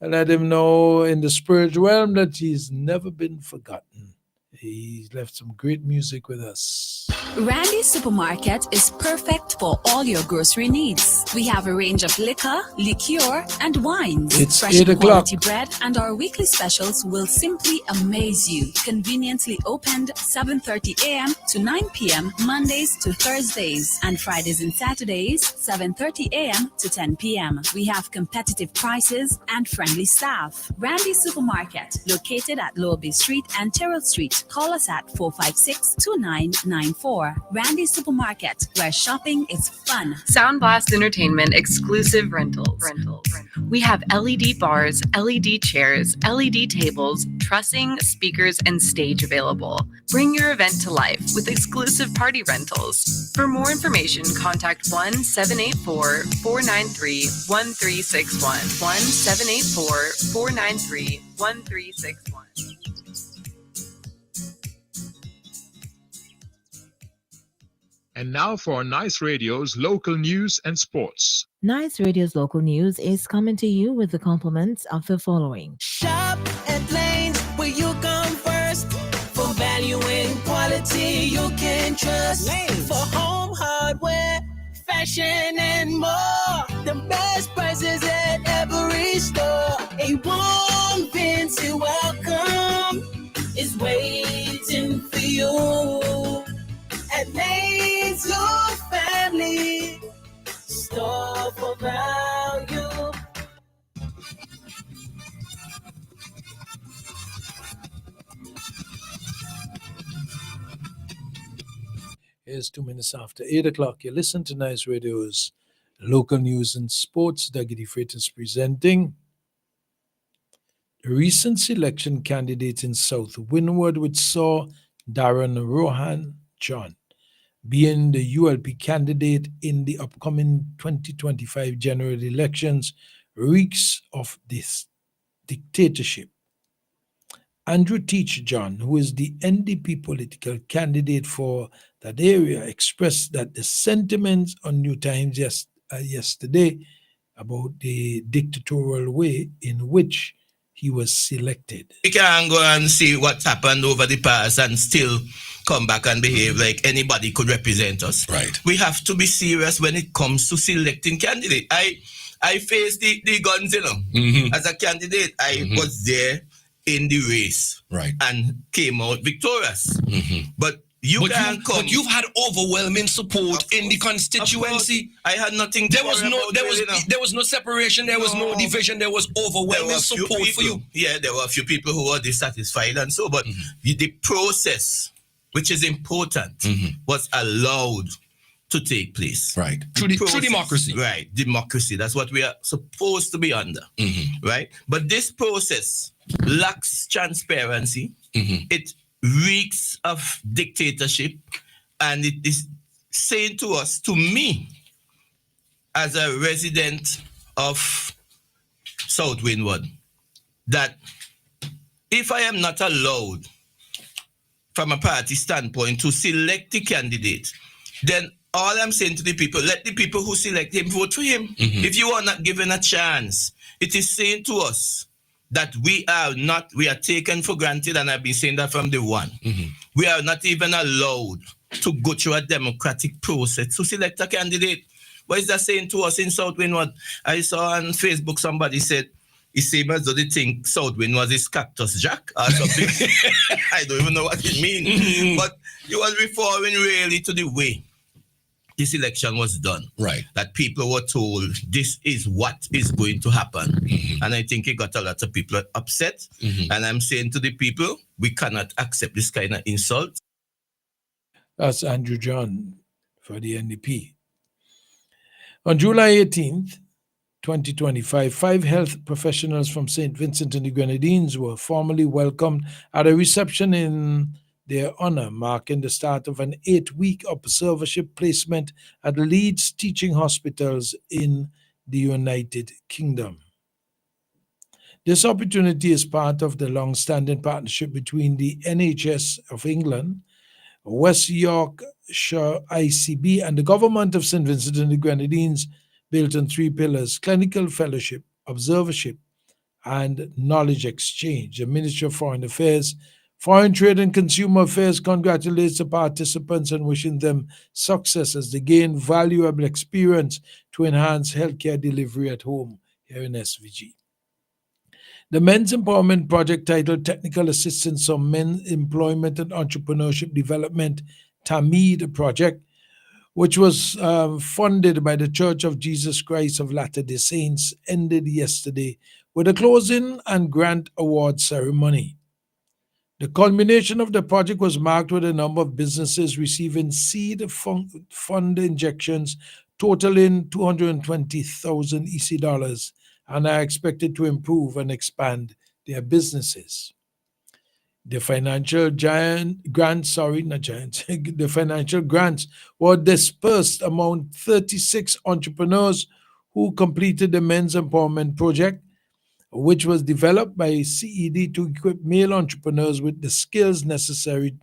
and let him know in the spiritual realm that he's never been forgotten. He left some great music with us. Randy's Supermarket is perfect for all your grocery needs. We have a range of liquor, liqueur, and wines. It's fresh 8 o'clock. quality bread, and our weekly specials will simply amaze you. Conveniently opened 7:30 a.m. to 9 p.m. Mondays to Thursdays, and Fridays and Saturdays 7:30 a.m. to 10 p.m. We have competitive prices and friendly staff. Randy's Supermarket, located at Lower Bay Street and Terrell Street. Call us at 456-2994. Randy's Supermarket, where shopping is fun. Sound Blast Entertainment exclusive rentals. We have LED bars, LED chairs, LED tables, trussing, speakers, and stage available. Bring your event to life with exclusive party rentals. For more information, contact 1-784-493-1361. 1-784-493-1361. And now for Nice Radio's local news and sports. Nice Radio's local news is coming to you with the compliments of the following. Shop at Lanes, where you come first. For value and quality you can trust. Lanes. For home hardware, fashion and more. the best prices at every store. A warm, fancy welcome is waiting for you at Lane's Your Family Store for value. It's 2 minutes after 8 o'clock. You listen to Nice Radio's local news and sports. Dougie Freight is presenting. The recent selection candidates in South Windward, which saw Darren Rohan John being the ULP candidate in the upcoming 2025 general elections, reeks of this dictatorship. Andrew Teach John, who is the NDP political candidate for that area, expressed that the sentiments on New Times yesterday about the dictatorial way in which he was selected. We can't go and see what's happened over the past and still come back and behave like anybody could represent us. Right. We have to be serious when it comes to selecting candidates. I faced the guns, you know. As a candidate, I was there in the race, right, and came out victorious. But you can't come. But you've had overwhelming support in the constituency. I had nothing. There was no separation. There was no division. There was overwhelming support for you. Yeah, there were a few people who were dissatisfied and so. But the process, which is important, was allowed to take place. Right. Through democracy. Right. Democracy. That's what we are supposed to be under. Right. But this process lacks transparency. It reeks of dictatorship, and it is saying to us, to me, as a resident of South Windward, that if I am not allowed from a party standpoint to select the candidate, then all I'm saying to the people, let the people who select him vote for him. If you are not given a chance, it is saying to us that we are taken for granted, and I've been saying that from the one. We are not even allowed to go through a democratic process to select a candidate. What is that saying to us in South Windward? I saw on Facebook somebody said, it seems as though they think South Windward is Cactus Jack or something. I don't even know what it means. But you was referring really to the way this election was done. Right. That people were told this is what is going to happen. And I think it got a lot of people upset. And I'm saying to the people, we cannot accept this kind of insult. That's Andrew John for the NDP. On July 18th, 2025, 5 health professionals from St. Vincent and the Grenadines were formally welcomed at a reception in their honor, marking the start of an 8-week observership placement at Leeds teaching hospitals in the United Kingdom. This opportunity is part of the long-standing partnership between the NHS of England, West Yorkshire ICB, and the government of St. Vincent and the Grenadines, built on 3 pillars: clinical fellowship, observership, and knowledge exchange. The Ministry of Foreign Affairs, Foreign Trade and Consumer Affairs congratulates the participants and wishing them success as they gain valuable experience to enhance healthcare delivery at home here in SVG. The Men's Empowerment Project, titled Technical Assistance on Men's Employment and Entrepreneurship Development, TAMED project, which was funded by the Church of Jesus Christ of Latter-day Saints, ended yesterday with a closing and grant award ceremony. The culmination of the project was marked with a number of businesses receiving seed fund injections totaling 220,000 EC dollars and are expected to improve and expand their businesses. The financial the financial grants were dispersed among 36 entrepreneurs who completed the Men's Empowerment Project, which was developed by CED to equip male entrepreneurs with the skills necessary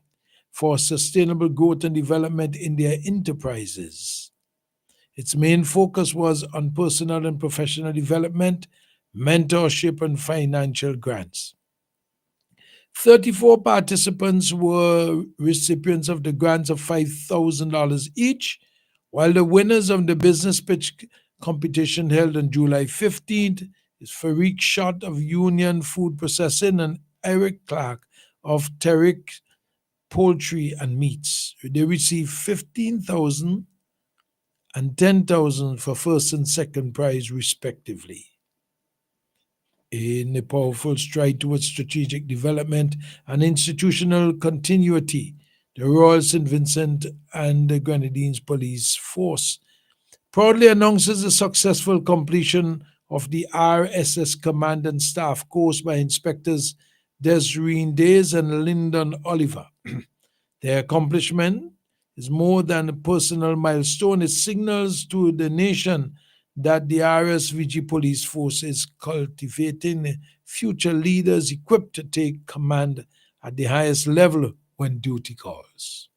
for sustainable growth and development in their enterprises. Its main focus was on personal and professional development, mentorship, and financial grants. 34 participants were recipients of the grants of $5,000 each, while the winners of the business pitch competition held on July 15th is Farik Shot of Union Food Processing and Eric Clark of Terrick Poultry and Meats. They received 15,000 and 10,000 for first and second prize respectively. In a powerful stride towards strategic development and institutional continuity, the Royal St. Vincent and the Grenadines Police Force proudly announces the successful completion of the RSS Command and Staff course by Inspectors Desreen Days and Lyndon Oliver. Their accomplishment is more than a personal milestone. It signals to the nation that the RSVG Police Force is cultivating future leaders equipped to take command at the highest level when duty calls.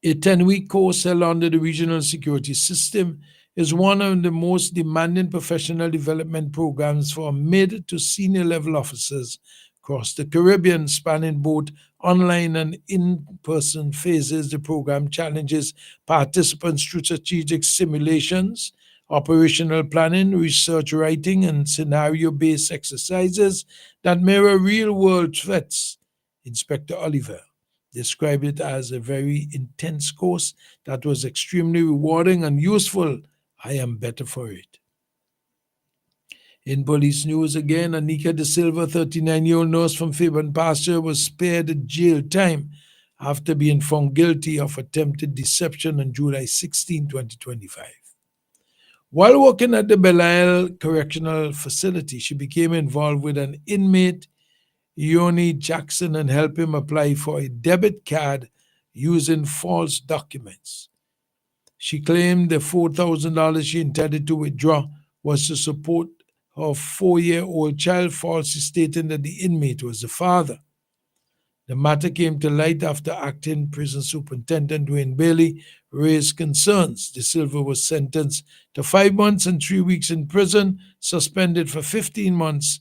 A 10-week course held under the Regional Security System is one of the most demanding professional development programs for mid to senior level officers across the Caribbean, spanning both online and in-person phases. The program challenges participants through strategic simulations, operational planning, research writing, and scenario-based exercises that mirror real-world threats. Inspector Oliver described it as a very intense course that was extremely rewarding and useful. I am better for it. In police news again, Anika De Silva, 39-year-old nurse from Fairburn Pasture, was spared jail time after being found guilty of attempted deception on July 16, 2025. While working at the Belial Correctional Facility, she became involved with an inmate, Yoni Jackson, and helped him apply for a debit card using false documents. She claimed the $4,000 she intended to withdraw was to support her 4-year-old child, falsely stating that the inmate was the father. The matter came to light after acting prison superintendent Dwayne Bailey raised concerns. De Silva was sentenced to 5 months and 3 weeks in prison, suspended for 15 months,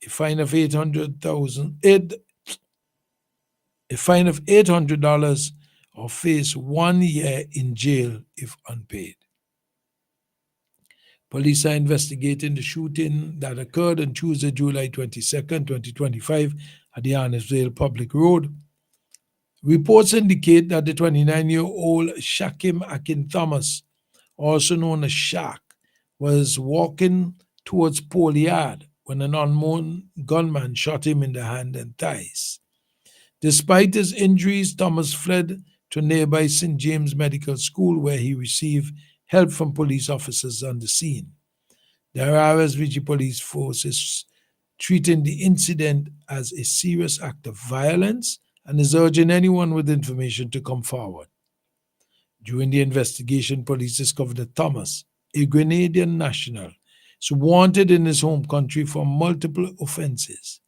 a fine of $800, or face 1 year in jail if unpaid. Police are investigating the shooting that occurred on Tuesday, July 22nd, 2025 at the Arnesville Public Road. Reports indicate that the 29-year-old Shakim Akin Thomas, also known as Shaq, was walking towards Pole Yard when an unknown gunman shot him in the hand and thighs. Despite his injuries, Thomas fled to nearby St. James Medical School, where he received help from police officers on the scene. The RSVG Police Force is treating the incident as a serious act of violence and is urging anyone with information to come forward. During the investigation, police discovered that Thomas, a Grenadian national, is wanted in his home country for multiple offenses.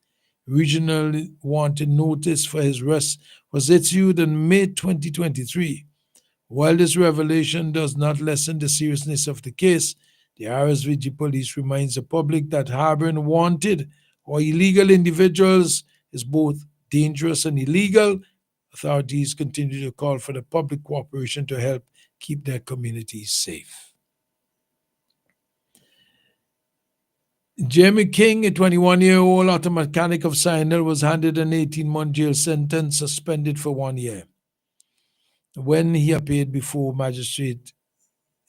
Regional wanted notice for his arrest was issued in May 2023. While this revelation does not lessen the seriousness of the case, the RSVG police reminds the public that harboring wanted or illegal individuals is both dangerous and illegal. Authorities continue to call for the public cooperation to help keep their communities safe. Jeremy King, a 21-year-old auto mechanic of Sion Hill, was handed an 18-month jail sentence, suspended for 1 year. When he appeared before magistrate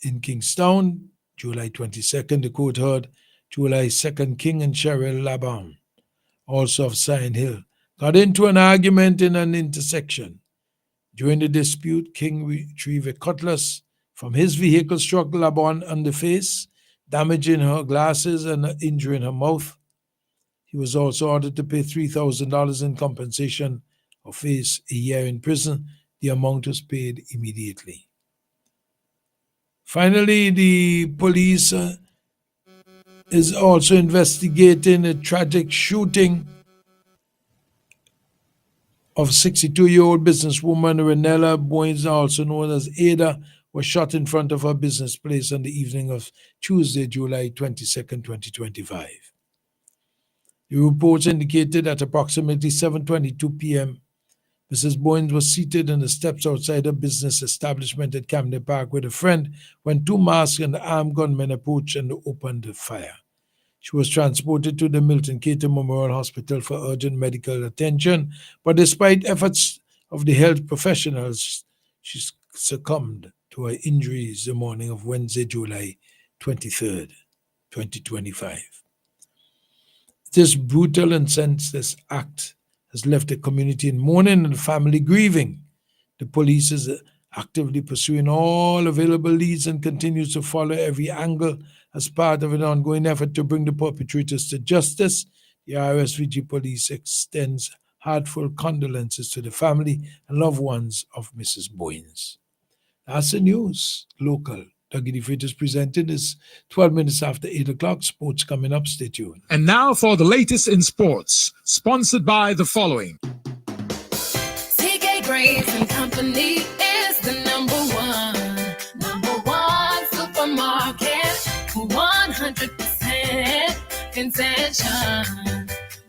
in Kingstown, July 22nd, the court heard July 2nd King and Cheryl Laban, also of Sion Hill, got into an argument in an intersection. During the dispute, King retrieved a cutlass from his vehicle, struck Laban on the face, damaging her glasses and injuring her mouth. He was also ordered to pay $3,000 in compensation or face a year in prison. The amount was paid immediately. Finally, the police is also investigating a tragic shooting of 62-year-old businesswoman Renella Boynes, also known as Ada, was shot in front of her business place on the evening of Tuesday, July 22nd, 2025. The reports indicated at approximately 7:22 p.m., Mrs. Bowens was seated on the steps outside her business establishment at Camden Park with a friend when two masked and armed gunmen approached and opened fire. She was transported to the Milton Cater Memorial Hospital for urgent medical attention, but despite efforts of the health professionals, she succumbed to her injuries the morning of Wednesday, July 23rd, 2025. This brutal and senseless act has left the community in mourning and the family grieving. The police is actively pursuing all available leads and continues to follow every angle as part of an ongoing effort to bring the perpetrators to justice. The RSVG police extends heartfelt condolences to the family and loved ones of Mrs. Bowens. That's the news. Local. Dougie DeFreitas presented is 12 minutes after 8 o'clock. Sports coming up. Stay tuned. And now for the latest in sports, sponsored by the following. CK Grace and Company is the number one supermarket, 100% intention.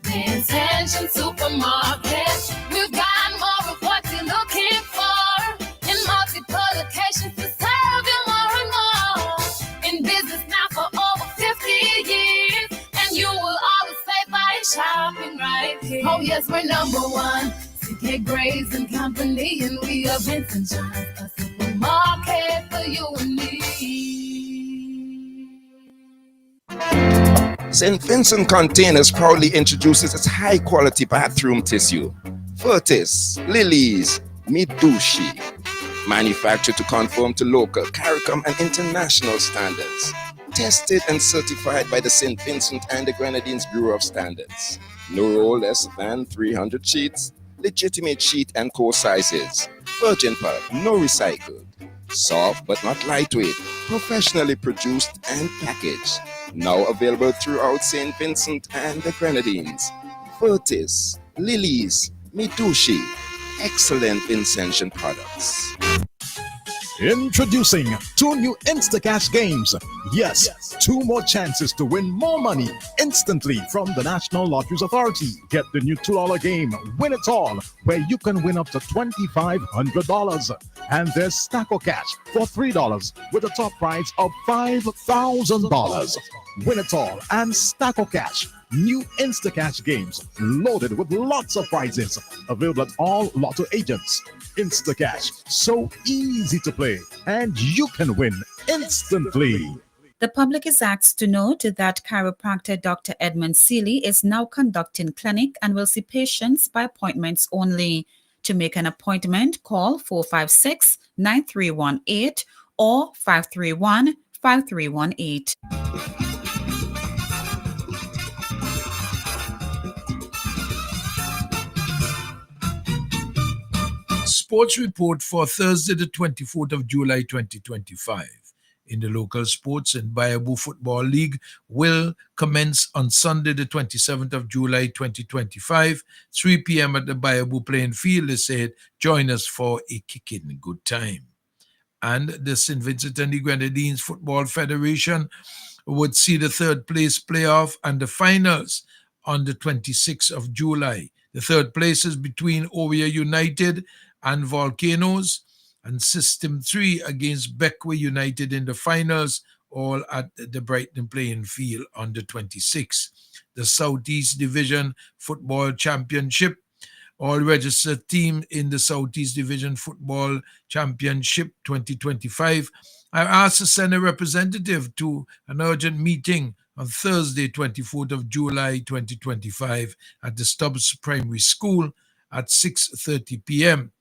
The Intention Supermarket. We've got more of what you're looking for in multiple locations to serve you more and more. In business now for over 50 years, and you will always say by shopping right here. Oh yes, we're number one. CK Grace and Company, and we are Vincent Johns, a supermarket for you and me. St. Vincent Containers proudly introduces its high-quality bathroom tissue. Furtis, Lilies, Midushi. Manufactured to conform to local, CARICOM and international standards. Tested and certified by the St. Vincent and the Grenadines Bureau of Standards. No roll less than 300 sheets. Legitimate sheet and core sizes. Virgin pulp, no recycled. Soft but not lightweight. Professionally produced and packaged. Now available throughout St. Vincent and the Grenadines. Furtis, Lilies, Midushi. Excellent Vincentian products. Introducing 2 new Instacash games. Yes, 2 more chances to win more money instantly from the National Lotteries Authority. Get the new $2 game, Win It All, where you can win up to $2,500. And there's Stacko Cash for $3 with a top prize of $5,000. Win It All and Stacko Cash. New Instacash games loaded with lots of prizes. Available at all Lotto agents. Instacash, so easy to play, and you can win instantly. The public is asked to note that chiropractor Dr. Edmund Seeley is now conducting clinic and will see patients by appointments only. To make an appointment, call 456-9318 or 531-5318. Sports report for Thursday, the 24th of July, 2025. In the local sports and Bayabu Football League will commence on Sunday, the 27th of July, 2025, 3 p.m. at the Bayabu playing field. They said, join us for a kicking good time. And the St. Vincent and the Grenadines Football Federation would see the third place playoff and the finals on the 26th of July. The third place is between Oria United and Volcanoes, and System 3 against Beckway United in the finals, all at the Brighton playing field on the 26th. The Southeast Division Football Championship, all registered team in the Southeast Division Football Championship 2025 are asked to send a representative to an urgent meeting on Thursday, 24th of July 2025 at the Stubbs Primary School at 6:30 p.m.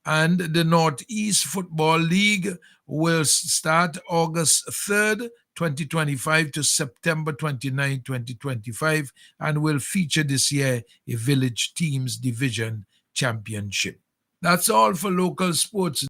And the Northeast Football League will start August 3rd, 2025 to September 29, 2025, and will feature this year a Village Teams Division Championship. That's all for local sports.